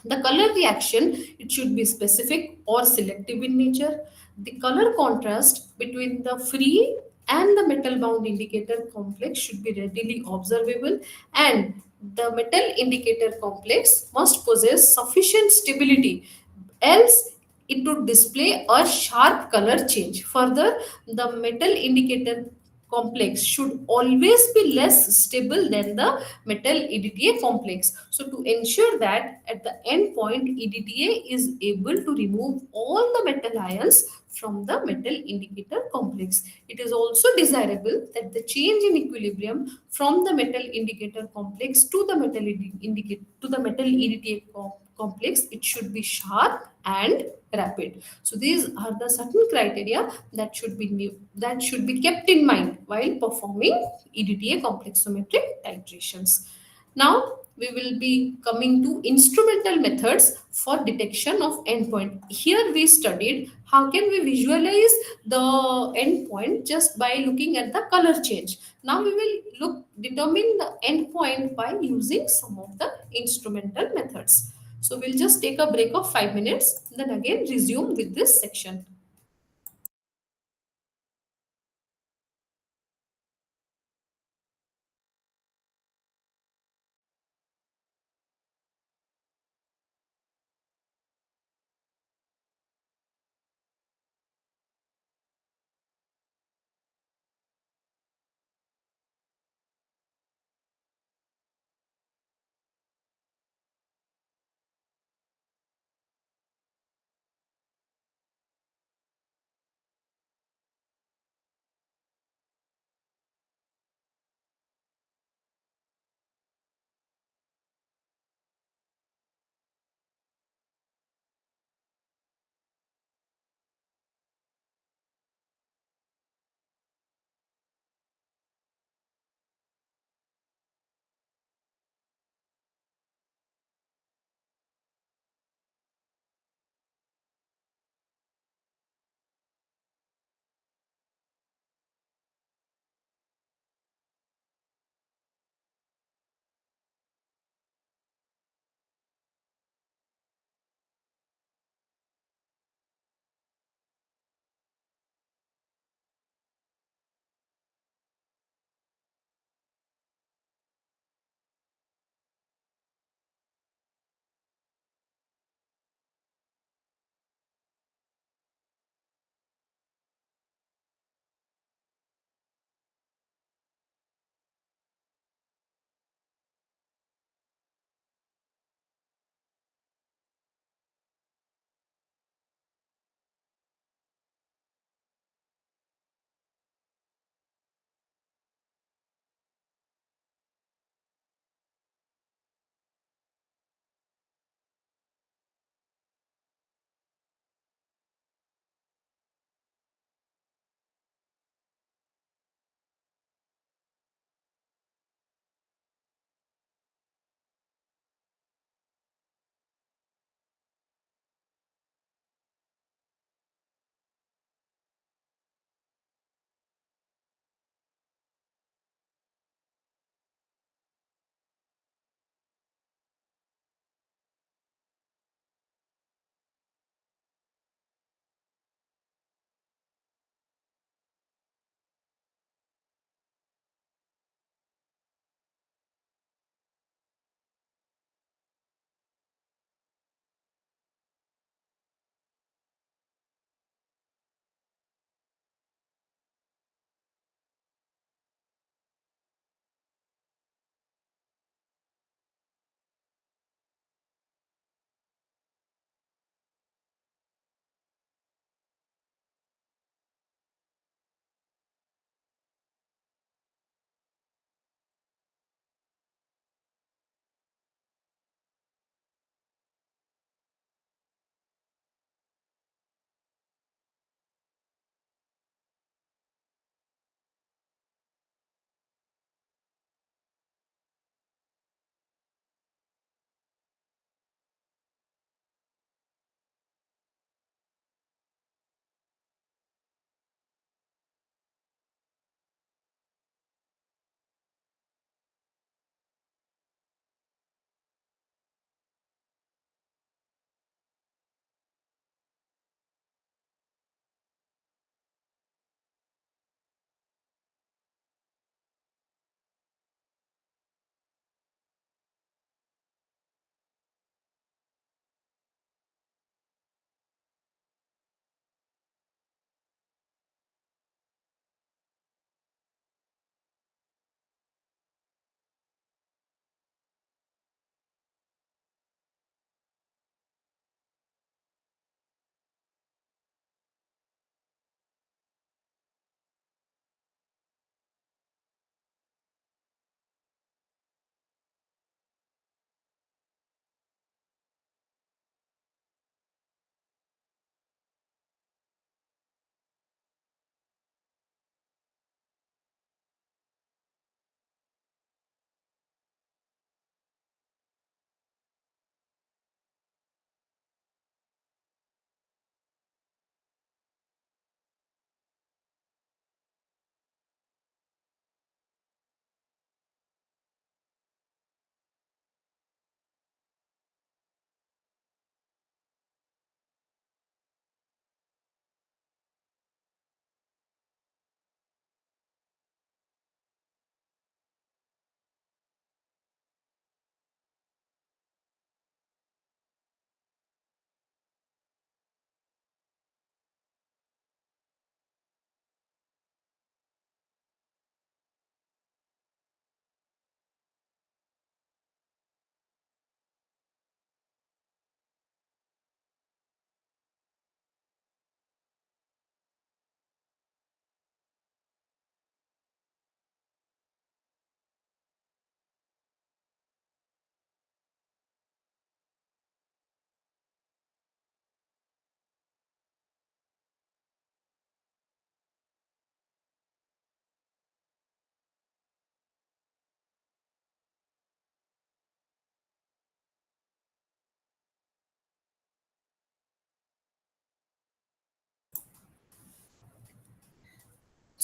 The color reaction, it should be specific or selective in nature. The color contrast between the free and the metal bound indicator complex should be readily observable, and the metal indicator complex must possess sufficient stability, else it would display a sharp color change. Further, the metal indicator complex should always be less stable than the metal EDTA complex. So to ensure that at the end point EDTA is able to remove all the metal ions from the metal indicator complex. It is also desirable that the change in equilibrium from the metal indicator complex to the metal EDTA complex, it should be sharp and rapid. So these are the certain criteria that should be kept in mind while performing EDTA complexometric titrations. Now we will be coming to instrumental methods for detection of endpoint. Here we studied how can we visualize the endpoint just by looking at the color change. Now we will determine the endpoint by using some of the instrumental methods. So we'll just take a break of 5 minutes, then again resume with this section.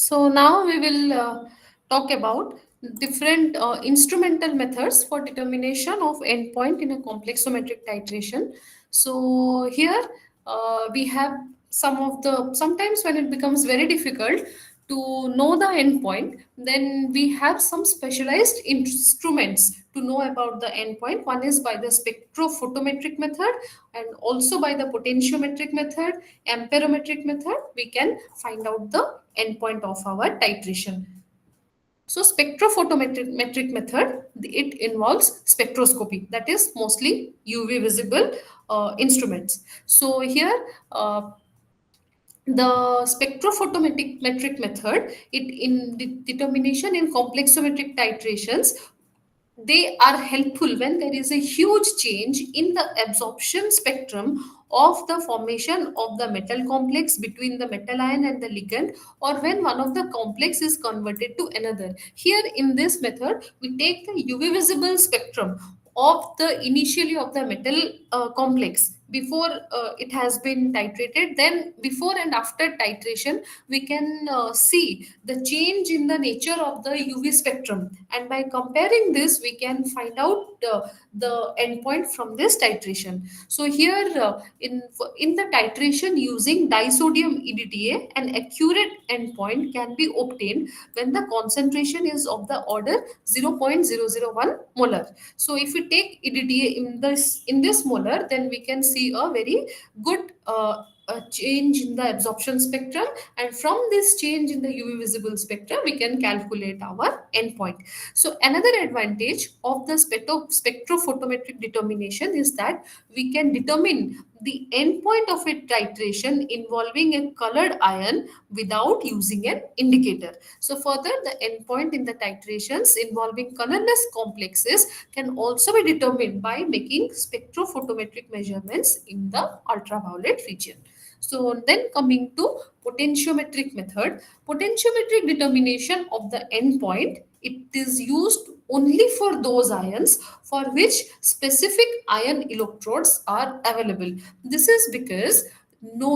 So now we will talk about different instrumental methods for determination of endpoint in a complexometric titration. So here we have sometimes when it becomes very difficult to know the endpoint, then we have some specialized instruments to know about the endpoint. One is by the spectrophotometric method and also by the potentiometric method, amperometric method, we can find out the endpoint of our titration. So spectrophotometric method, it involves spectroscopy, that is mostly UV visible instruments. So here the spectrophotometric method, it in determination in complexometric titrations, they are helpful when there is a huge change in the absorption spectrum of the formation of the metal complex between the metal ion and the ligand, or when one of the complex is converted to another. Here in this method, we take the UV visible spectrum of the initially of the metal complex before it has been titrated. Then before and after titration, we can see the change in the nature of the UV spectrum, and by comparing this we can find out the endpoint from this titration. So here in the titration using disodium EDTA, an accurate endpoint can be obtained when the concentration is of the order 0.001 molar. So if we take EDTA in this molar, then we can see a very good a change in the absorption spectrum, and from this change in the UV visible spectrum we can calculate our endpoint. So another advantage of the spectrophotometric determination is that we can determine the endpoint of a titration involving a colored ion without using an indicator. So further, the endpoint in the titrations involving colorless complexes can also be determined by making spectrophotometric measurements in the ultraviolet region. So then coming to potentiometric method, potentiometric determination of the endpoint, it is used only for those ions for which specific ion electrodes are available. This is because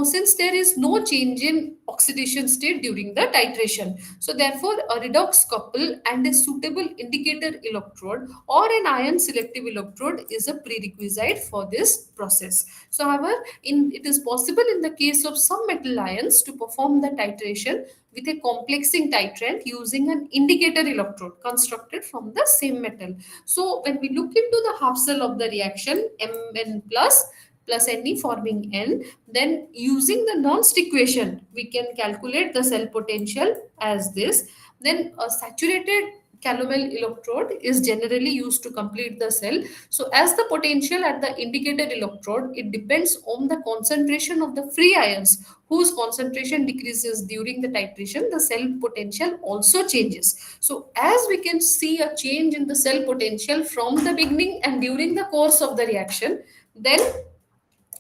since there is no change in oxidation state during the titration, so therefore a redox couple and a suitable indicator electrode or an ion selective electrode is a prerequisite for this process. So however, it is possible in the case of some metal ions to perform the titration with a complexing titrant using an indicator electrode constructed from the same metal. So when we look into the half cell of the reaction, Mn plus Ne forming N, then using the Nernst equation, we can calculate the cell potential as this. Then a saturated calomel electrode is generally used to complete the cell. So as the potential at the indicator electrode, it depends on the concentration of the free ions whose concentration decreases during the titration, the cell potential also changes. So as we can see a change in the cell potential from the beginning and during the course of the reaction, then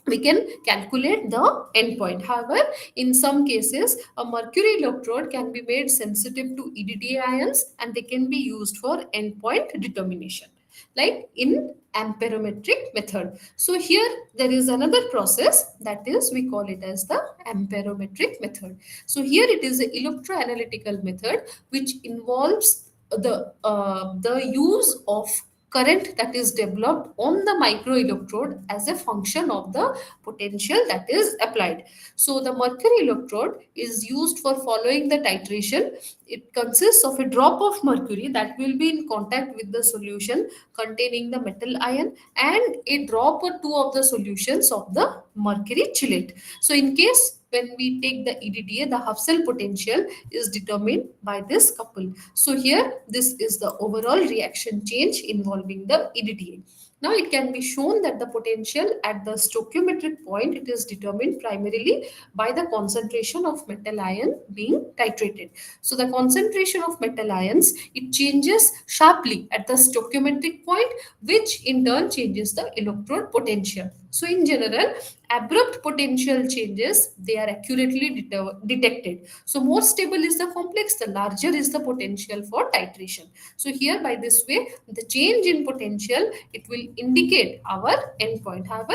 we can calculate the endpoint. However, in some cases, a mercury electrode can be made sensitive to EDTA ions and they can be used for endpoint determination, like in amperometric method. So here there is another process, that is we call it as the amperometric method. So here it is an electroanalytical method which involves the use of current that is developed on the microelectrode as a function of the potential that is applied. So the mercury electrode is used for following the titration. It consists of a drop of mercury that will be in contact with the solution containing the metal ion and a drop or two of the solutions of the mercury chelate. So in case when we take the EDTA, the half cell potential is determined by this couple. So here, this is the overall reaction change involving the EDTA. Now it can be shown that the potential at the stoichiometric point, it is determined primarily by the concentration of metal ion being titrated. So the concentration of metal ions, it changes sharply at the stoichiometric point, which in turn changes the electrode potential. So in general, abrupt potential changes, they are accurately detected. So more stable is the complex, the larger is the potential for titration. So here by this way, the change in potential, it will indicate our endpoint. However,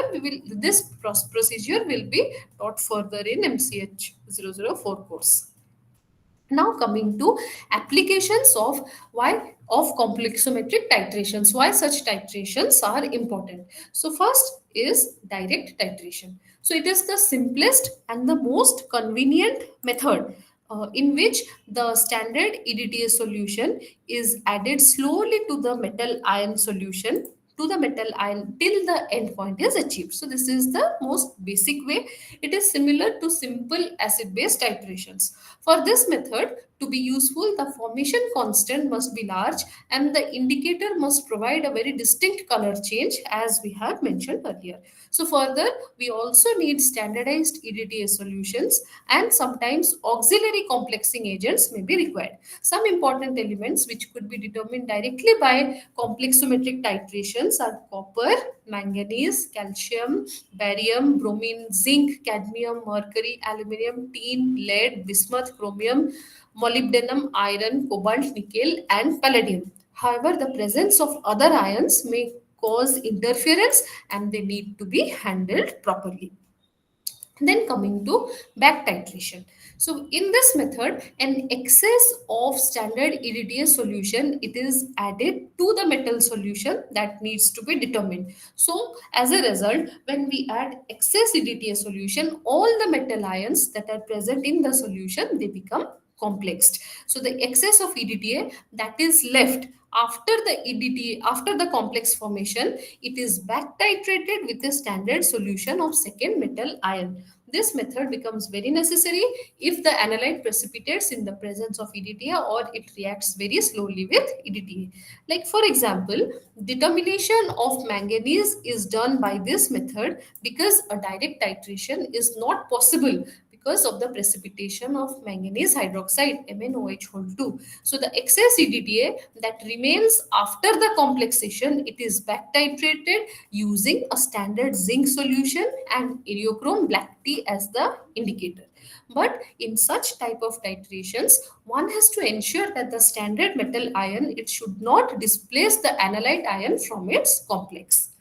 this procedure will be taught further in MCH 004 course. Now coming to applications of why of complexometric titrations, why such titrations are important. So first is direct titration. So it is the simplest and the most convenient method in which the standard EDTA solution is added slowly to the metal ion solution, to the metal ion till the endpoint is achieved. So this is the most basic way. It is similar to simple acid base titrations. For this method to be useful, the formation constant must be large and the indicator must provide a very distinct color change, as we have mentioned earlier. So further, we also need standardized EDTA solutions, and sometimes auxiliary complexing agents may be required. Some important elements which could be determined directly by complexometric titrations are copper, manganese, calcium, barium, bromine, zinc, cadmium, mercury, aluminium, tin, lead, bismuth, chromium, molybdenum, iron, cobalt, nickel, and palladium. However, the presence of other ions may cause interference and they need to be handled properly. Then coming to back titration. So in this method, an excess of standard EDTA solution, it is added to the metal solution that needs to be determined. So as a result, when we add excess EDTA solution, all the metal ions that are present in the solution, they become complexed. So the excess of EDTA that is left after the EDTA, after the complex formation, it is back titrated with a standard solution of second metal ion. This method becomes very necessary if the analyte precipitates in the presence of EDTA or it reacts very slowly with EDTA. Like for example, determination of manganese is done by this method because a direct titration is not possible because of the precipitation of manganese hydroxide MnOH2. So the excess EDTA that remains after the complexation, it is back titrated using a standard zinc solution and eriochrome black tea as the indicator. But in such type of titrations, one has to ensure that the standard metal ion, it should not displace the analyte ion from its complex.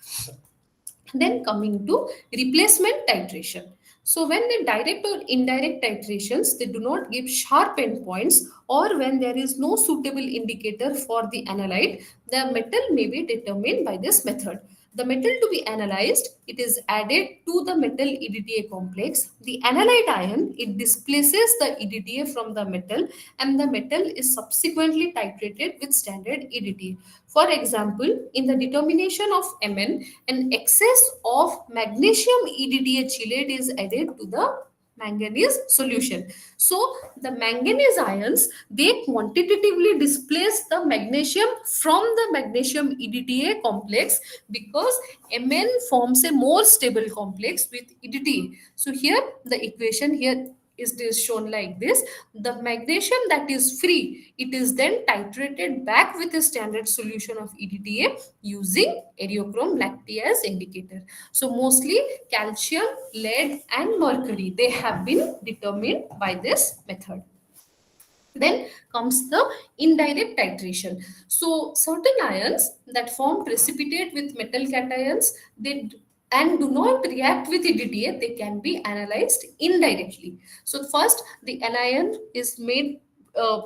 Then coming to replacement titration. So when the direct or indirect titrations, they do not give sharp endpoints, or when there is no suitable indicator for the analyte, the metal may be determined by this method. The metal to be analyzed, it is added to the metal EDTA complex. The analyte ion, it displaces the EDTA from the metal and the metal is subsequently titrated with standard EDTA. For example, in the determination of Mn, an excess of magnesium EDTA chelate is added to the manganese solution. So the manganese ions, they quantitatively displace the magnesium from the magnesium EDTA complex because Mn forms a more stable complex with EDTA. So here the equation here is this shown like this. The magnesium that is free, it is then titrated back with a standard solution of EDTA using eriochrome black tea as indicator. So mostly calcium, lead and mercury, they have been determined by this method. Then comes the indirect titration. So certain ions that form precipitate with metal cations, they and do not react with EDTA, they can be analyzed indirectly. So first, the anion is made,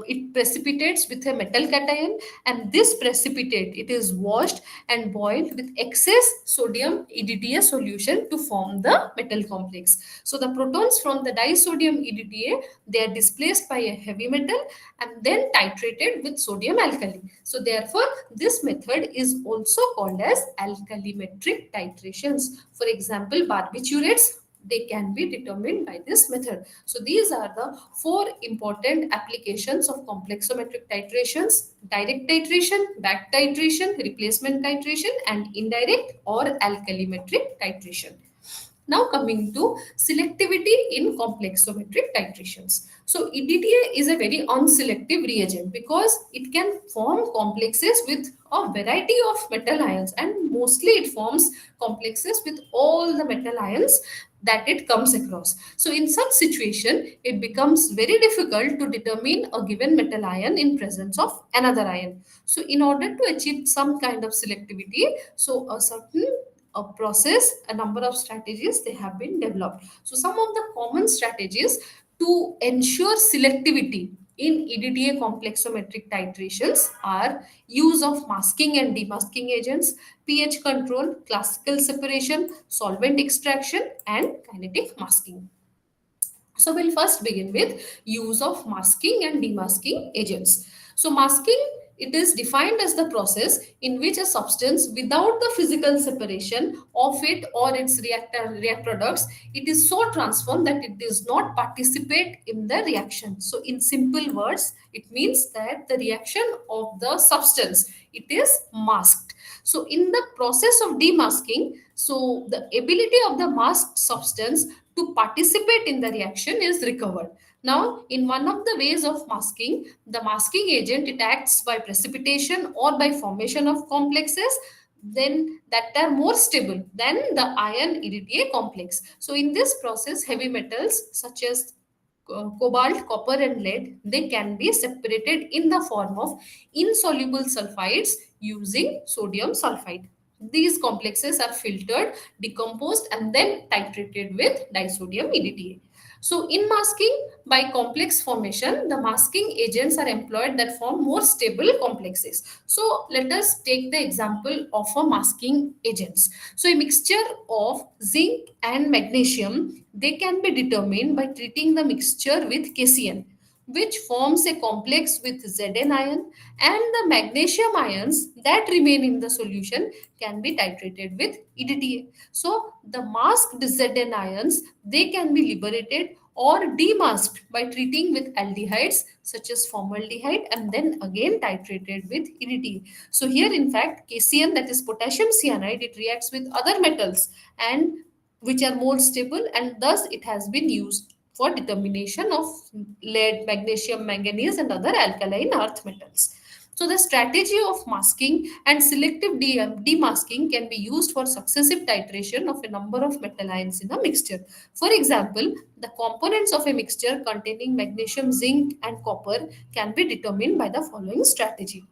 it precipitates with a metal cation, and this precipitate, it is washed and boiled with excess sodium EDTA solution to form the metal complex. So the protons from the disodium EDTA, they are displaced by a heavy metal and then titrated with sodium alkali. So therefore, this method is also called as alkalimetric titrations. For example, barbiturates, they can be determined by this method. So these are the four important applications of complexometric titrations: direct titration, back titration, replacement titration, and indirect or alkalimetric titration. Now coming to selectivity in complexometric titrations. So EDTA is a very unselective reagent because it can form complexes with a variety of metal ions, and mostly it forms complexes with all the metal ions that it comes across. So in such situation, it becomes very difficult to determine a given metal ion in presence of another ion. So in order to achieve some kind of selectivity, so a certain a process, a number of strategies, they have been developed. So some of the common strategies to ensure selectivity in EDTA complexometric titrations are use of masking and demasking agents, pH control, classical separation, solvent extraction, and kinetic masking. So we'll first begin with use of masking and demasking agents. So masking, it is defined as the process in which a substance without the physical separation of it or its react products, it is so transformed that it does not participate in the reaction. So in simple words, it means that the reaction of the substance, it is masked. So in the process of demasking, so the ability of the masked substance to participate in the reaction is recovered. Now, in one of the ways of masking, the masking agent, it acts by precipitation or by formation of complexes then that are more stable than the iron EDTA complex. So in this process, heavy metals such as cobalt, copper, and lead, they can be separated in the form of insoluble sulfides using sodium sulfide. These complexes are filtered, decomposed, and then titrated with disodium EDTA. So, in masking by complex formation, the masking agents are employed that form more stable complexes. So, let us take the example of a masking agents. So, a mixture of zinc and magnesium, they can be determined by treating the mixture with KCN, which forms a complex with Zn ion, and the magnesium ions that remain in the solution can be titrated with EDTA. So the masked Zn ions, they can be liberated or demasked by treating with aldehydes such as formaldehyde and then again titrated with EDTA. So here in fact KCN, that is potassium cyanide, it reacts with other metals and which are more stable, and thus it has been used for determination of lead, magnesium, manganese, and other alkaline earth metals. So the strategy of masking and selective demasking can be used for successive titration of a number of metal ions in a mixture. For example, the components of a mixture containing magnesium, zinc, and copper can be determined by the following strategy.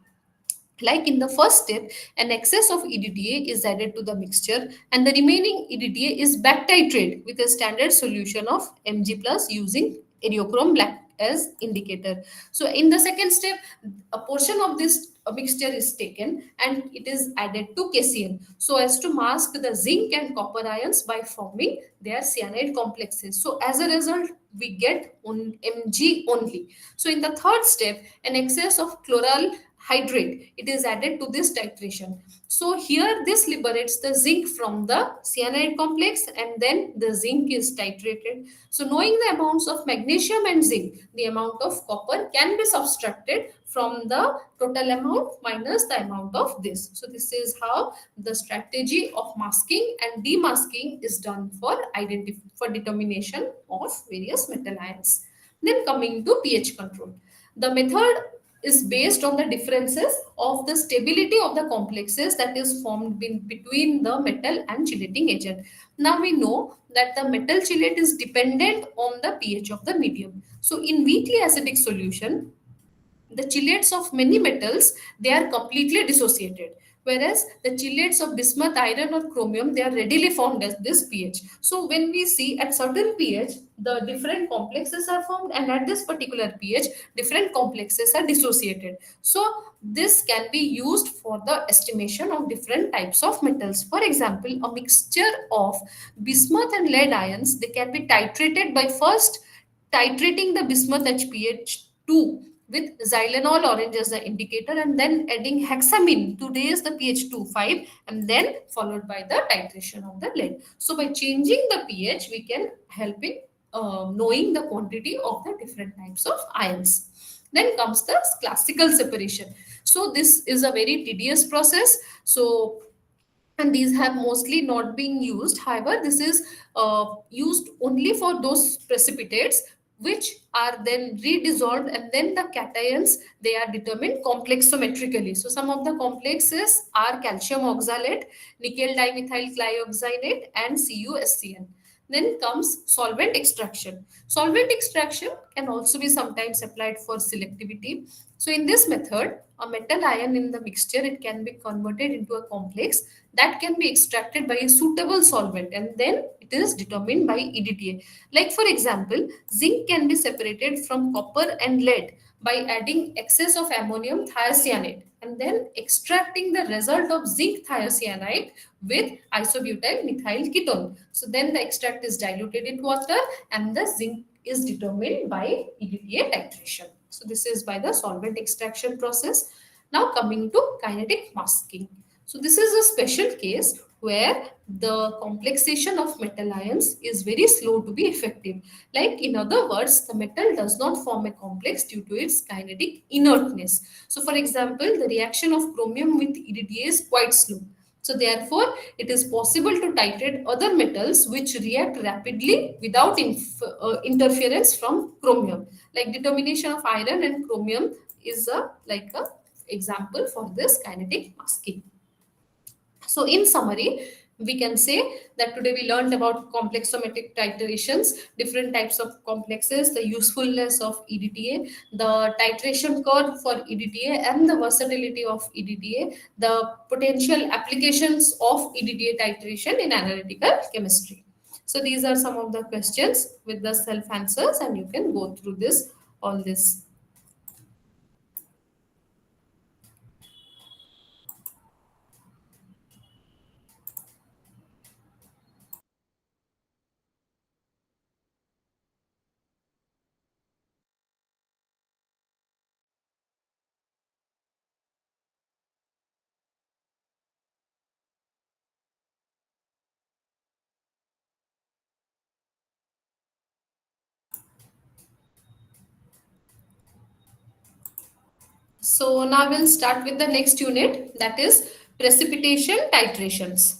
Like in the first step, an excess of EDTA is added to the mixture and the remaining EDTA is back titrated with a standard solution of Mg plus using eriochrome black as indicator. So in the second step, a portion of this mixture is taken and it is added to KCl so as to mask the zinc and copper ions by forming their cyanide complexes. So as a result, we get Mg only. So in the third step, an excess of chloral hydrate, it is added to this titration. So here this liberates the zinc from the cyanide complex and then the zinc is titrated. So knowing the amounts of magnesium and zinc, the amount of copper can be subtracted from the total amount minus the amount of this. So this is how the strategy of masking and demasking is done for determination of various metal ions. Then coming to pH control. The method is based on the differences of the stability of the complexes that is formed between the metal and chelating agent. Now we know that the metal chelate is dependent on the pH of the medium. So in weakly acidic solution, the chelates of many metals, they are completely dissociated, whereas the chelates of bismuth, iron, or chromium, they are readily formed at this pH. So when we see at certain pH, the different complexes are formed, and at this particular pH different complexes are dissociated. So this can be used for the estimation of different types of metals. For example, a mixture of bismuth and lead ions, they can be titrated by first titrating the bismuth at pH 2 with xylenol orange as the indicator and then adding hexamine to raise the pH to 5 and then followed by the titration of the lead. So by changing the pH, we can help in knowing the quantity of the different types of ions. Then comes the classical separation. So this is a very tedious process. So and these have mostly not been used. However, this is used only for those precipitates which are then redissolved and then the cations, they are determined complexometrically. So some of the complexes are calcium oxalate, nickel dimethyl chlorioxinate, and CuSCN. Then comes solvent extraction. Solvent extraction can also be sometimes applied for selectivity. So in this method, a metal ion in the mixture, it can be converted into a complex that can be extracted by a suitable solvent and then it it is determined by EDTA. Like for example, zinc can be separated from copper and lead by adding excess of ammonium thiocyanate and then extracting the result of zinc thiocyanate with isobutyl methyl ketone. So then the extract is diluted in water and the zinc is determined by EDTA titration. So this is by the solvent extraction process. Now coming to kinetic masking. So this is a special case where the complexation of metal ions is very slow to be effective. Like in other words, the metal does not form a complex due to its kinetic inertness. So for example, the reaction of chromium with EDTA is quite slow. So therefore, it is possible to titrate other metals which react rapidly without interference from chromium. Like determination of iron and chromium is a example for this kinetic masking. So, in summary, we can say that today we learned about complexometric titrations, different types of complexes, the usefulness of EDTA, the titration curve for EDTA, and the versatility of EDTA, the potential applications of EDTA titration in analytical chemistry. So, these are some of the questions with the self answers, and you can go through this all this. So now we'll start with the next unit, that is precipitation titrations.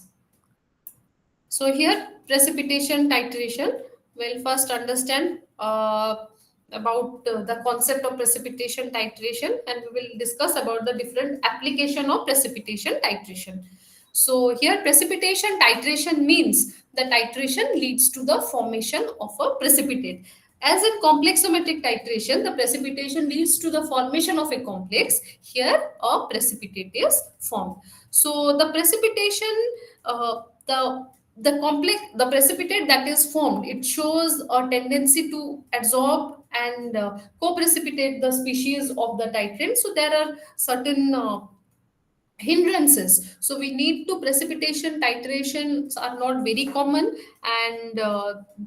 So here precipitation titration, we'll first understand about the concept of precipitation titration, and we will discuss about the different application of precipitation titration. So here precipitation titration means the titration leads to the formation of a precipitate. As in complexometric titration, the precipitation leads to the formation of a complex. Here a precipitate is formed. So the precipitation, the precipitate that is formed, it shows a tendency to adsorb and co-precipitate the species of the titrant. So there are certain hindrances, so we need to precipitation titrations are not very common, and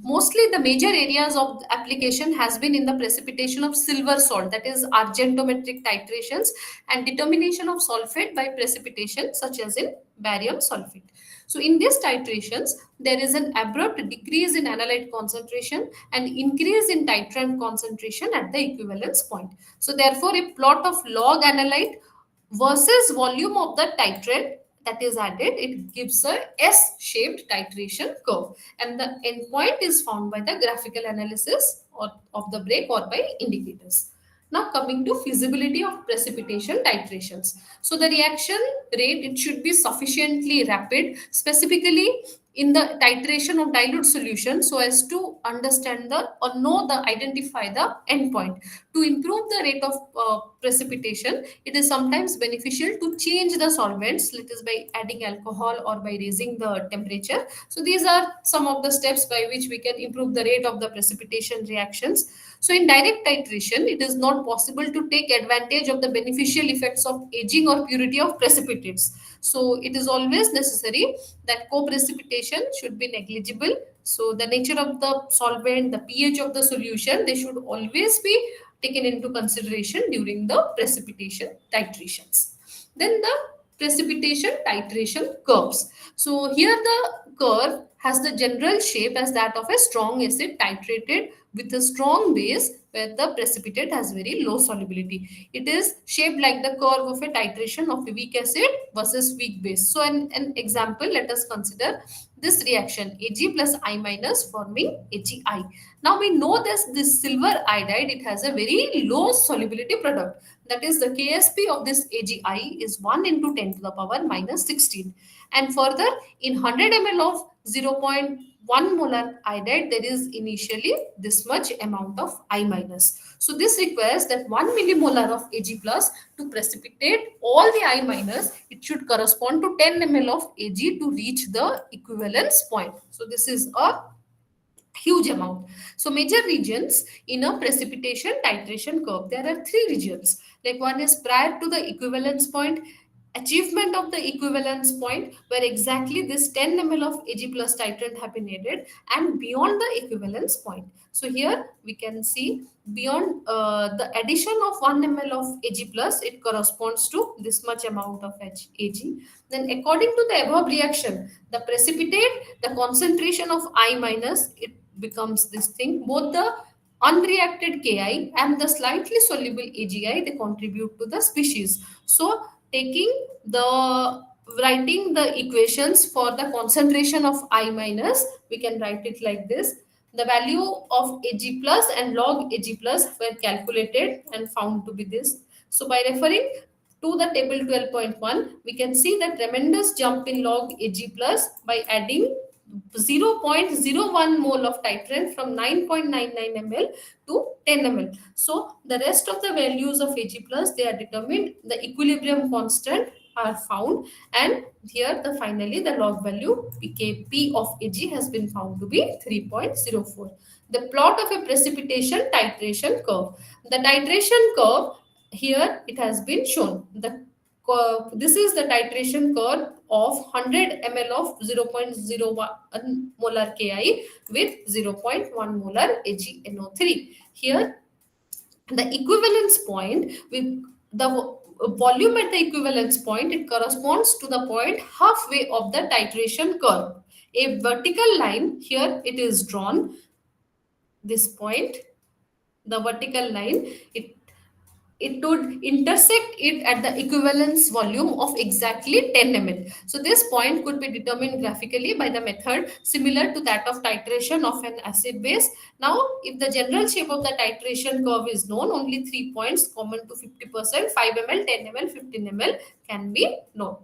mostly the major areas of application has been in the precipitation of silver salt, that is argentometric titrations, and determination of sulfate by precipitation such as in barium sulfate. So in these titrations, there is an abrupt decrease in analyte concentration and increase in titrant concentration at the equivalence point. So therefore, a plot of log analyte versus volume of the titrate that is added, it gives a S-shaped titration curve, and the endpoint is found by the graphical analysis of the break or by indicators. Now coming to feasibility of precipitation titrations. So the reaction rate, it should be sufficiently rapid, specifically in the titration of dilute solution, so as to understand the or know the identify the endpoint. To improve the rate of precipitation, it is sometimes beneficial to change the solvents, let us by adding alcohol or by raising the temperature. So these are some of the steps by which we can improve the rate of the precipitation reactions. So in direct titration, it is not possible to take advantage of the beneficial effects of aging or purity of precipitates. So it is always necessary that co-precipitation should be negligible. So the nature of the solvent, the pH of the solution, they should always be taken into consideration during the precipitation titrations. Then the precipitation titration curves. So here the curve has the general shape as that of a strong acid titrated with a strong base where the precipitate has very low solubility. It is shaped like the curve of a titration of a weak acid versus weak base. So an example, let us consider this reaction Ag plus I minus forming AgI. Now we know this silver iodide, it has a very low solubility product. That is the Ksp of this AgI is 1 into 10 to the power minus 16. And further, in 100 ml of 0. 1 molar iodide, there is initially this much amount of I minus. So this requires that 1 millimolar of Ag plus to precipitate all the I minus. It should correspond to 10 ml of Ag to reach the equivalence point. So this is a huge amount. So major regions in a precipitation titration curve, there are three regions. Like one is prior to the equivalence point, achievement of the equivalence point, where exactly this 10 ml of Ag plus titrant have been added, and beyond the equivalence point. So here we can see beyond the addition of 1 ml of Ag plus, it corresponds to this much amount of Ag. Then according to the above reaction, the precipitate, the concentration of I minus, it becomes this thing. Both the unreacted Ki and the slightly soluble Agi, they contribute to the species. So taking the writing the equations for the concentration of I minus, we can write it like this. The value of Ag plus and log Ag plus were calculated and found to be this. So by referring to the table 12.1, we can see that tremendous jump in log Ag plus by adding 0.01 mole of titrant from 9.99 ml to 10 ml. So the rest of the values of Ag plus, they are determined, the equilibrium constant are found, and here the finally the log value P of Ag has been found to be 3.04. The plot of a precipitation titration curve. The titration curve, here it has been shown. This is the titration curve of 100 ml of 0.01 molar Ki with 0.1 molar AgNO3. Here, the equivalence point with the volume at the equivalence point, it corresponds to the point halfway of the titration curve. A vertical line, here it is drawn, this point, the vertical line, it would intersect it at the equivalence volume of exactly 10 ml. So this point could be determined graphically by the method similar to that of titration of an acid base. Now, if the general shape of the titration curve is known, only 3 points common to 50%, 5 ml, 10 ml, 15 ml can be known.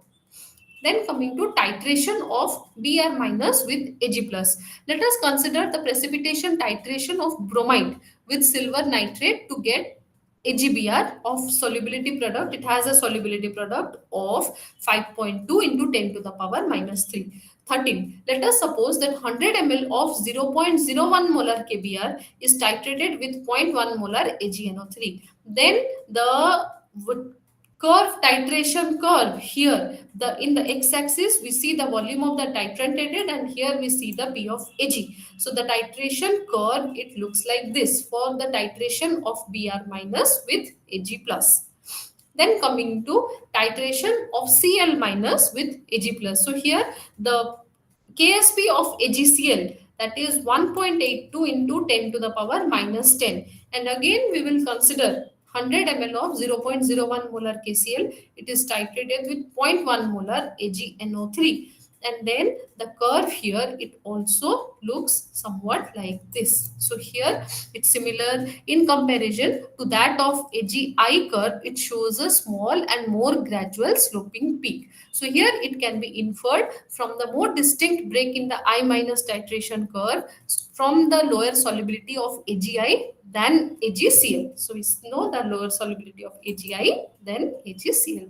Then coming to titration of Br minus with Ag plus. Let us consider the precipitation titration of bromide with silver nitrate to get AgBr of solubility product. It has a solubility product of 5.2 into 10 to the power minus 3. 13. Let us suppose that 100 ml of 0.01 molar KBr is titrated with zero point 0.1 molar AgNO3. Then the curve titration curve, here the in the x-axis we see the volume of the titrant added, and here we see the P of Ag. So the titration curve, it looks like this for the titration of Br minus with Ag plus. Then coming to titration of Cl minus with Ag plus. So here the KSP of AgCl, that is 1.82 into 10 to the power minus 10. And again we will consider 100 ml of 0.01 molar KCl. It is titrated with zero point 0.1 molar AgNO3. And then the curve here, it also looks somewhat like this. So here it's similar in comparison to that of AgI curve. It shows a small and more gradual sloping peak. So here it can be inferred from the more distinct break in the I minus titration curve from the lower solubility of AgI than AgCl. So we know the lower solubility of AgI than AgCl.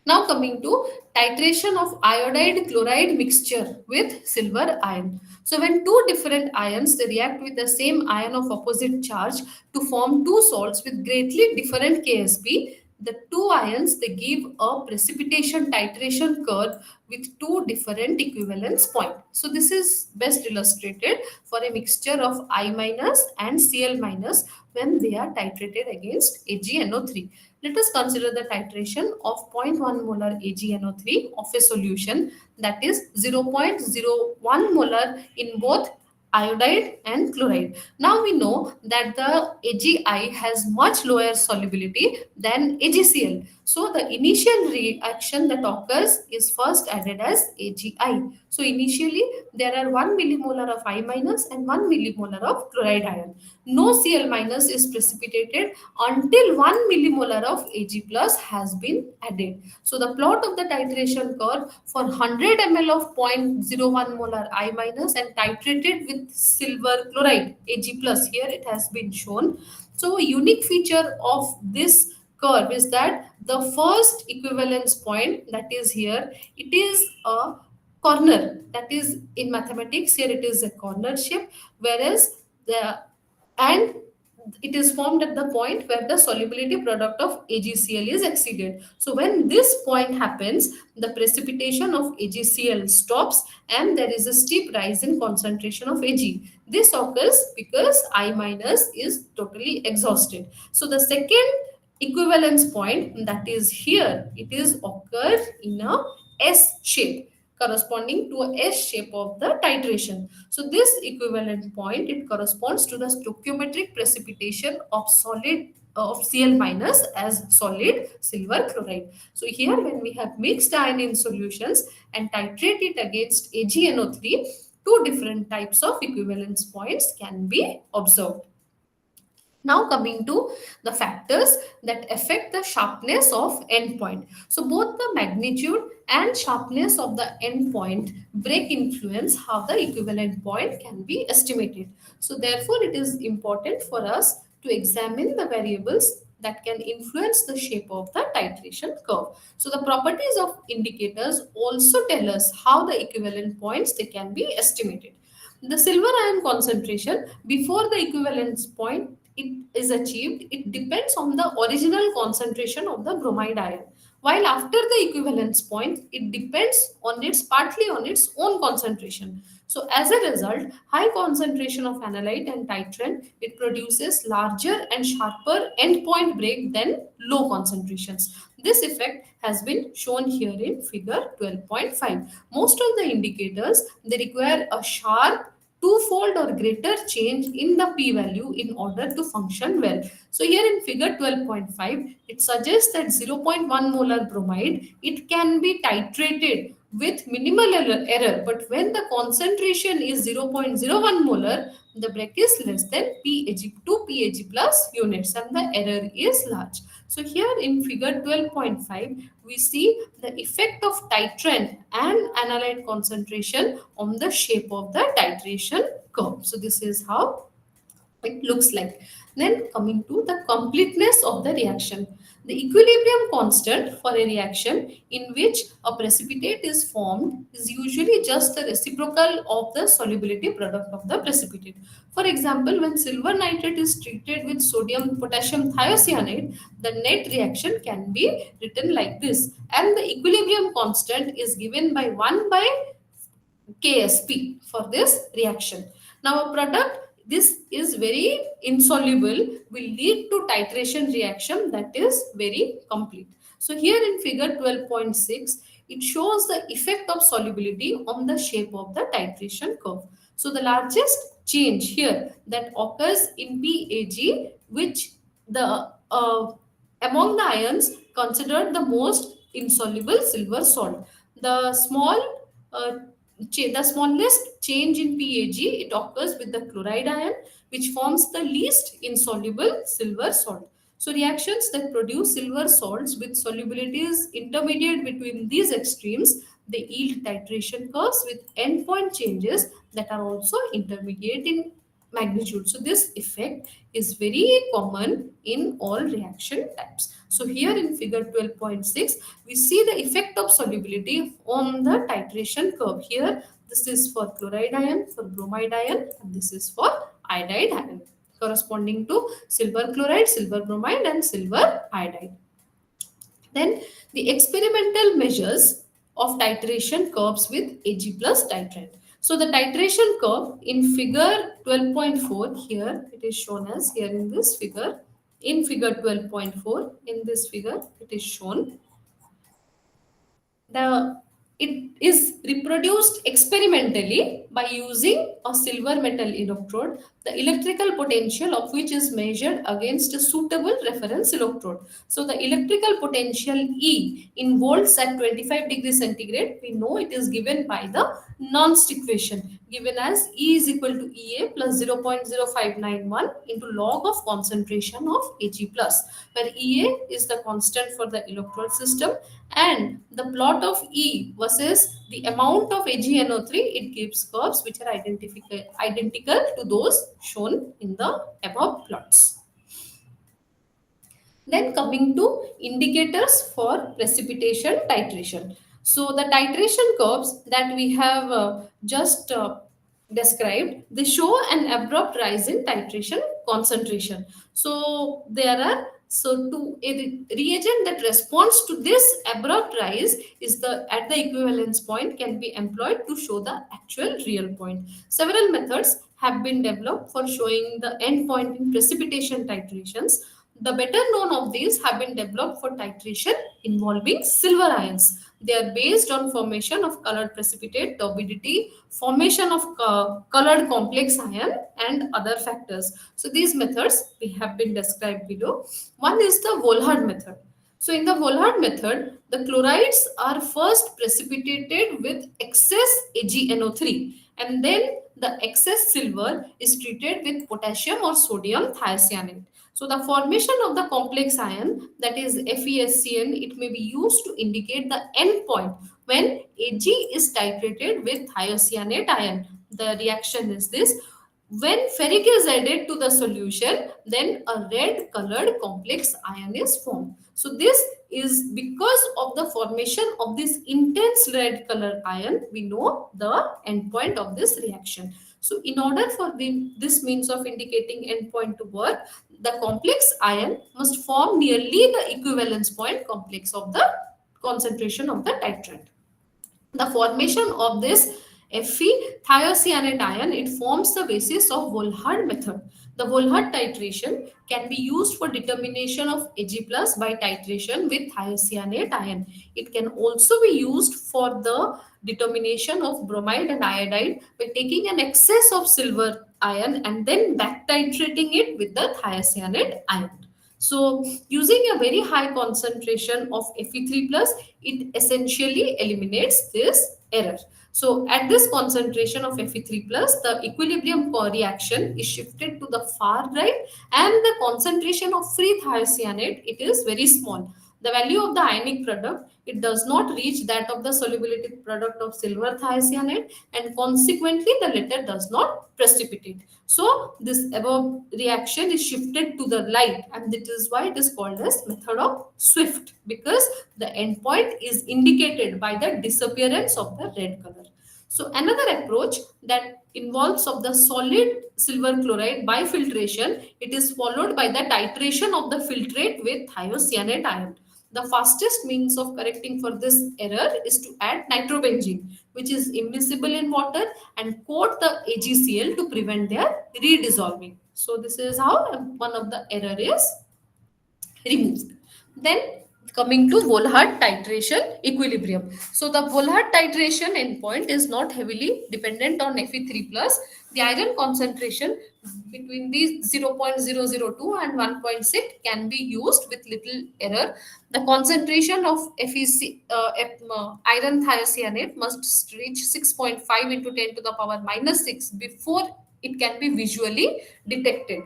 Now coming to titration of iodide chloride mixture with silver ion. So when two different ions, they react with the same ion of opposite charge to form two salts with greatly different KSP, the two ions, they give a precipitation titration curve with two different equivalence point. So this is best illustrated for a mixture of I minus and Cl minus when they are titrated against AgNO3. Let us consider the titration of zero point 0.1 molar AgNO3 of a solution, that is 0.01 molar in both iodide and chloride. Now we know that the AgI has much lower solubility than AgCl. So the initial reaction that occurs is first added as AgI. So initially there are 1 millimolar of I minus and 1 millimolar of chloride ion. No Cl minus is precipitated until 1 millimolar of Ag plus has been added. So the plot of the titration curve for 100 ml of 0.01 molar I minus and titrated with silver chloride Ag plus, here it has been shown. So a unique feature of this curve is that the first equivalence point, that is here, it is a corner, that is in mathematics here it is a corner shape, whereas the and it is formed at the point where the solubility product of AgCl is exceeded. So when this point happens, the precipitation of AgCl stops and there is a steep rise in concentration of Ag. This occurs because I minus is totally exhausted. So the second equivalence point, that is here, it is occurred in a S shape, corresponding to a S shape of the titration. So this equivalent point, it corresponds to the stoichiometric precipitation of solid of Cl minus as solid silver chloride. So here when we have mixed ion in solutions and titrate it against AgNO3, two different types of equivalence points can be observed. Now coming to the factors that affect the sharpness of endpoint. So both the magnitude and sharpness of the endpoint break influence how the equivalent point can be estimated. So therefore it is important for us to examine the variables that can influence the shape of the titration curve. So the properties of indicators also tell us how the equivalent points they can be estimated. The silver ion concentration before the equivalence point it is achieved, it depends on the original concentration of the bromide ion. While after the equivalence point, it depends on its partly on its own concentration. So as a result, high concentration of analyte and titrant, it produces larger and sharper endpoint break than low concentrations. This effect has been shown here in figure 12.5. Most of the indicators, they require a sharp twofold or greater change in the p-value in order to function well. So here in figure 12.5, it suggests that 0.1 molar bromide, it can be titrated with minimal error, but when the concentration is 0.01 molar, the break is less than PAG 2 PAG plus units and the error is large. So here in figure 12.5, we see the effect of titrant and analyte concentration on the shape of the titration curve. So this is how it looks like. Then coming to the completeness of the reaction. The equilibrium constant for a reaction in which a precipitate is formed is usually just the reciprocal of the solubility product of the precipitate. For example, when silver nitrate is treated with sodium potassium thiocyanate, the net reaction can be written like this. And the equilibrium constant is given by 1 by KSP for this reaction. Now a product this is very insoluble will lead to titration reaction that is very complete. So here in figure 12.6, it shows the effect of solubility on the shape of the titration curve. So the largest change here that occurs in PAG, which the among the ions considered the most insoluble silver salt. The small the smallest change in PAG, it occurs with the chloride ion, which forms the least insoluble silver salt. So reactions that produce silver salts with solubilities intermediate between these extremes, they yield titration curves with endpoint changes that are also intermediate in magnitude. So this effect is very common in all reaction types. So here in figure 12.6, we see the effect of solubility on the titration curve. Here, this is for chloride ion, for bromide ion, and this is for iodide ion, corresponding to silver chloride, silver bromide, and silver iodide. Then the experimental measures of titration curves with Ag plus titrant. So the titration curve in figure 12.4, here it is shown as here in this figure. In figure 12.4, in this figure, it is shown the it is reproduced experimentally by using a silver metal electrode. the electrical potential of which is measured against a suitable reference electrode. So the electrical potential E in volts at 25 degrees centigrade, we know it is given by the Nernst equation, given as E is equal to EA plus 0.0591 into log of concentration of Ag plus, where Ea is the constant for the electrode system, and the plot of E versus the amount of AgNO3, it gives curves which are identical to those shown in the above plots. Then coming to indicators for precipitation titration. So the titration curves that we have just described, they show an abrupt rise in titration concentration. So there are, so to a reagent that responds to this abrupt rise is the at the equivalence point can be employed to show the actual real point. Several methods have been developed for showing the end point in precipitation titrations. The better known of these have been developed for titration involving silver ions. They are based on formation of colored precipitate, turbidity, formation of colored complex ion, and other factors. So these methods we have been described below. One is the Volhard method. So in the Volhard method, the chlorides are first precipitated with excess AgNO3, and then the excess silver is treated with potassium or sodium thiocyanate. So the formation of the complex ion, that is FeSCN, it may be used to indicate the end point when Ag is titrated with thiocyanate ion. The reaction is this: when ferric is added to the solution, then a red colored complex ion is formed. So this is because of the formation of this intense red color ion, we know the endpoint of this reaction. So in order for this means of indicating endpoint to work, the complex ion must form nearly the equivalence point complex of the concentration of the titrant. The formation of this Fe thiocyanate ion, it forms the basis of Volhard method. The Volhard titration can be used for determination of Ag plus by titration with thiocyanate ion. It can also be used for the determination of bromide and iodide by taking an excess of silver ion and then back titrating it with the thiocyanate ion. So using a very high concentration of Fe3 plus, it essentially eliminates this error. So at this concentration of Fe3 plus, the equilibrium reaction is shifted to the far right, and the concentration of free thiocyanate, it is very small. The value of the ionic product, it does not reach that of the solubility product of silver thiocyanate, and consequently the latter does not precipitate. So this above reaction is shifted to the light, and that is why it is called as method of Swift, because the endpoint is indicated by the disappearance of the red color. So another approach that involves of the solid silver chloride by filtration, it is followed by the titration of the filtrate with thiocyanate ion. The fastest means of correcting for this error is to add nitrobenzene, which is immiscible in water, and coat the AgCl to prevent their redissolving. So this is how one of the error is removed. Then coming to Volhard titration equilibrium. So the Volhard titration endpoint is not heavily dependent on Fe3 plus. The iron concentration between these 0.002 and 1.6 can be used with little error. The concentration of iron thiocyanate must reach 6.5 into 10 to the power minus 6 before it can be visually detected.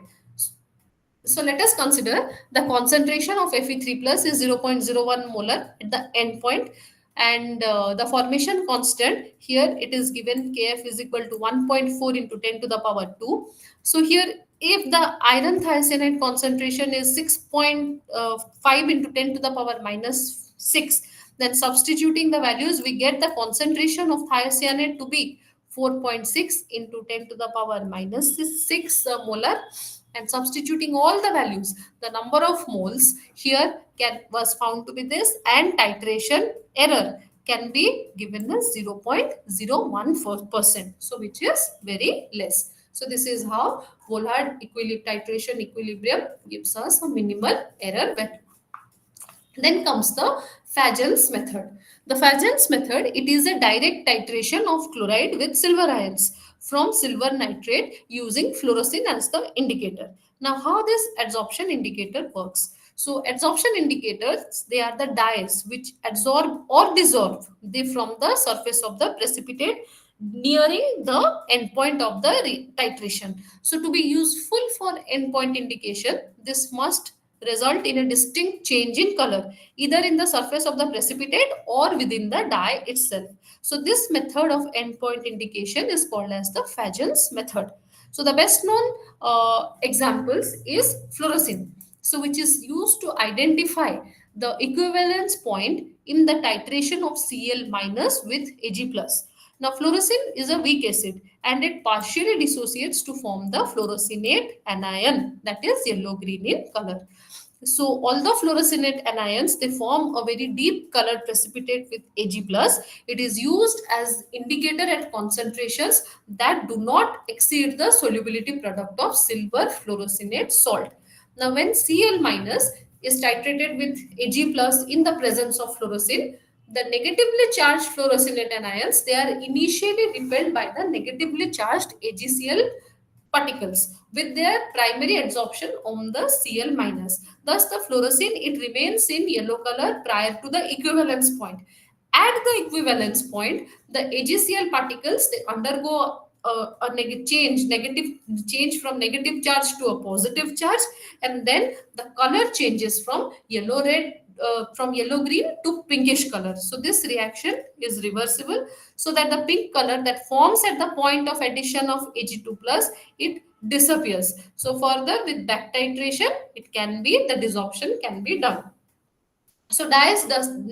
So let us consider the concentration of Fe3 plus is 0.01 molar at the end point, and the formation constant here it is given Kf is equal to 1.4 into 10 to the power 2. So here if the iron thiocyanate concentration is 6.5 into 10 to the power minus 6, then substituting the values we get the concentration of thiocyanate to be 4.6 into 10 to the power minus 6 molar, and substituting all the values, the number of moles here was found to be this, and titration error can be given as 0.014%, so which is very less. So this is how Volhard titration equilibrium gives us a minimal error value. Then comes the Fajon's method. The Fajon's method, it is a direct titration of chloride with silver ions from silver nitrate using fluorescein as the indicator. Now, how this adsorption indicator works? So, adsorption indicators, they are the dyes which adsorb or dissolve they from the surface of the precipitate nearing the endpoint of the titration. So, to be useful for endpoint indication, this must result in a distinct change in color, either in the surface of the precipitate or within the dye itself. So, this method of endpoint indication is called as the Fajon's method. So, the best known examples is fluorescein, so which is used to identify the equivalence point in the titration of Cl minus with Ag plus. Now, fluorescein is a weak acid and it partially dissociates to form the fluorosinate anion, that is yellow green in color. So, although fluorosinate anions, they form a very deep colored precipitate with Ag+, it is used as indicator at concentrations that do not exceed the solubility product of silver fluorosinate salt. Now, when Cl minus is titrated with Ag plus in the presence of fluorescein, the negatively charged fluorosinate anions, they are initially repelled by the negatively charged AgCl particles with their primary adsorption on the Cl minus. Thus, the fluorescein, it remains in yellow color prior to the equivalence point. At the equivalence point, the AgCl particles, they undergo negative change from negative charge to a positive charge, and then the color changes from yellow red, from yellow green to pinkish color. So this reaction is reversible, so that the pink color that forms at the point of addition of Ag2 plus, it disappears. So further with back titration, it can be, the desorption can be done. So dyes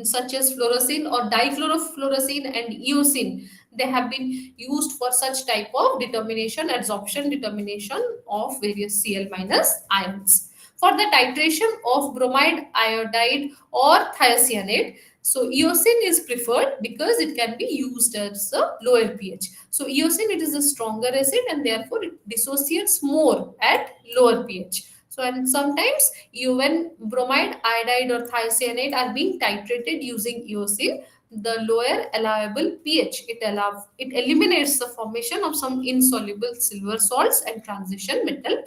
such as fluorescein or difluorofluorescein and eosin, they have been used for such type of determination, adsorption determination of various Cl minus ions. For the titration of bromide, iodide or thiocyanate, so eosin is preferred because it can be used as a lower pH. So eosin, it is a stronger acid and therefore it dissociates more at lower pH. So, and sometimes you, when bromide, iodide or thiocyanate are being titrated using eosin, the lower allowable pH, it eliminates the formation of some insoluble silver salts and transition metal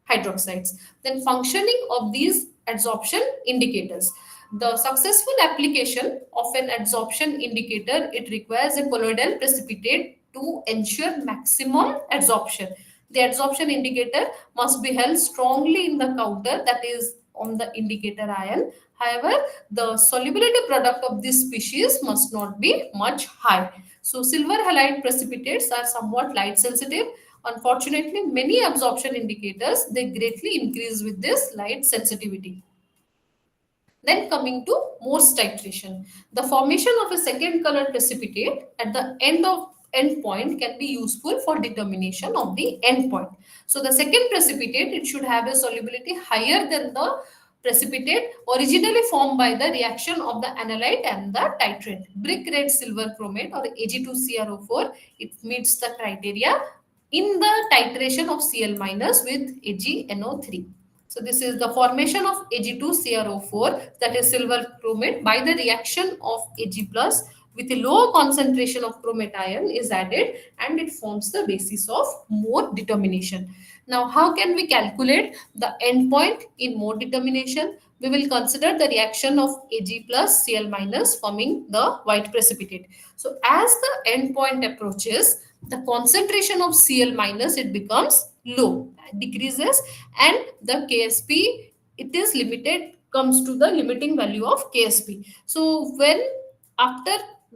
hydroxides. Then functioning of these adsorption indicators. The successful application of an adsorption indicator, it requires a colloidal precipitate to ensure maximum adsorption. The adsorption indicator must be held strongly in the counter, that is on the indicator ion. However, the solubility product of this species must not be much high. So silver halide precipitates are somewhat light sensitive. Unfortunately, many absorption indicators, they greatly increase with this light sensitivity. Then coming to Morse titration, the formation of a second color precipitate at the end point can be useful for determination of the end point. So the second precipitate, it should have a solubility higher than the precipitate originally formed by the reaction of the analyte and the titrant. Brick red silver chromate or Ag2CrO4, it meets the criteria in the titration of Cl minus with AgNO3. So this is the formation of Ag2CrO4, that is silver chromate, by the reaction of Ag plus with a low concentration of chromate ion is added, and it forms the basis of mode determination. Now, how can we calculate the endpoint in mode determination? We will consider the reaction of Ag plus Cl minus forming the white precipitate. So as the endpoint approaches, the concentration of Cl minus, it becomes low, decreases, and the Ksp, it is limited, comes to the limiting value of Ksp. So when after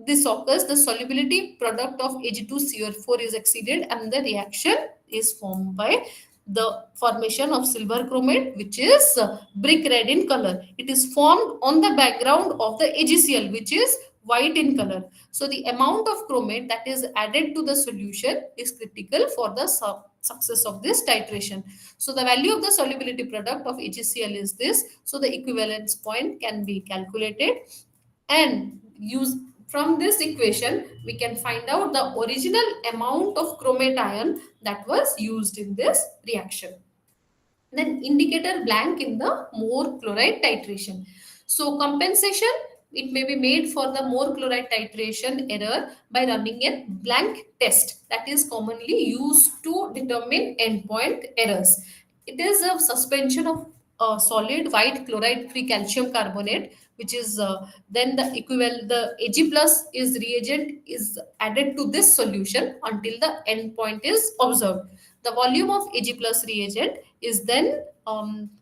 this occurs, the solubility product of Ag2CrO4 is exceeded and the reaction is formed by the formation of silver chromate, which is brick red in color. It is formed on the background of the AgCl, which is white in color. So the amount of chromate that is added to the solution is critical for the success of this titration. So the value of the solubility product of HCl is this. So the equivalence point can be calculated, and use from this equation we can find out the original amount of chromate ion that was used in this reaction. Then indicator blank in the more chloride titration. So compensation, it may be made for the more chloride titration error by running a blank test that is commonly used to determine endpoint errors. It is a suspension of solid white chloride free calcium carbonate, which is then the equivalent, the Ag plus is reagent is added to this solution until the endpoint is observed. The volume of Ag plus reagent is then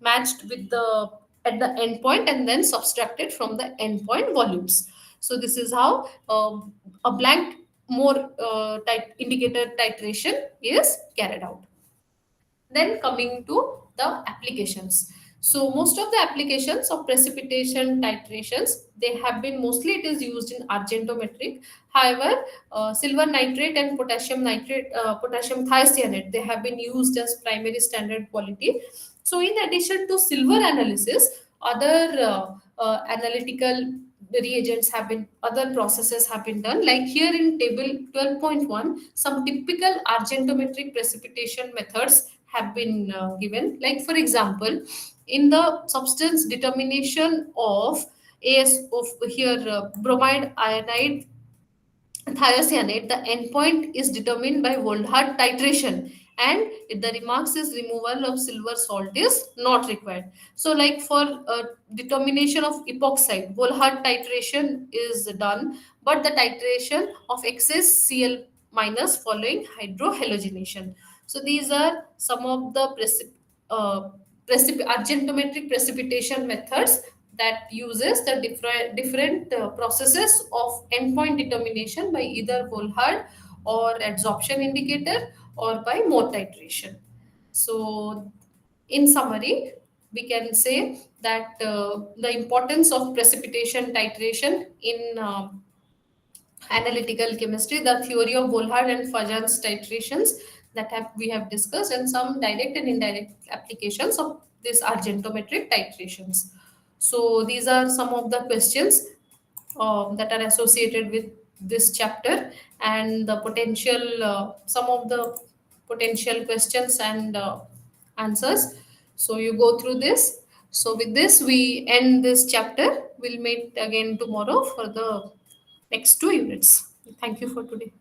matched with the at the endpoint and then subtracted from the endpoint volumes. So this is how a blank more indicator titration is carried out. Then coming to the applications. So most of the applications of precipitation titrations, they have been mostly it is used in argentometric. However, silver nitrate and potassium nitrate, potassium thiocyanate, they have been used as primary standard quality. So in addition to silver analysis, other analytical reagents have been, other processes have been done. Like here in table 12.1, some typical argentometric precipitation methods have been given. Like for example, in the substance determination of AS of here bromide iodide thiocyanate, the endpoint is determined by Wohlhard titration, and the remarks is removal of silver salt is not required. So, like for determination of epoxide, Wohlhard titration is done, but the titration of excess Cl minus following hydrohalogenation. So, these are some of the uh, argentometric precipitation methods that uses the different processes of endpoint determination by either Volhard or adsorption indicator or by mode titration. So, in summary, we can say that the importance of precipitation titration in analytical chemistry, the theory of Volhard and Fajan's titrations that we have discussed, and some direct and indirect applications of this argentometric titrations. So these are some of the questions that are associated with this chapter, and the potential, some of the potential questions and answers. So you go through this. So with this, we end this chapter. We'll meet again tomorrow for the next two units. Thank you for today.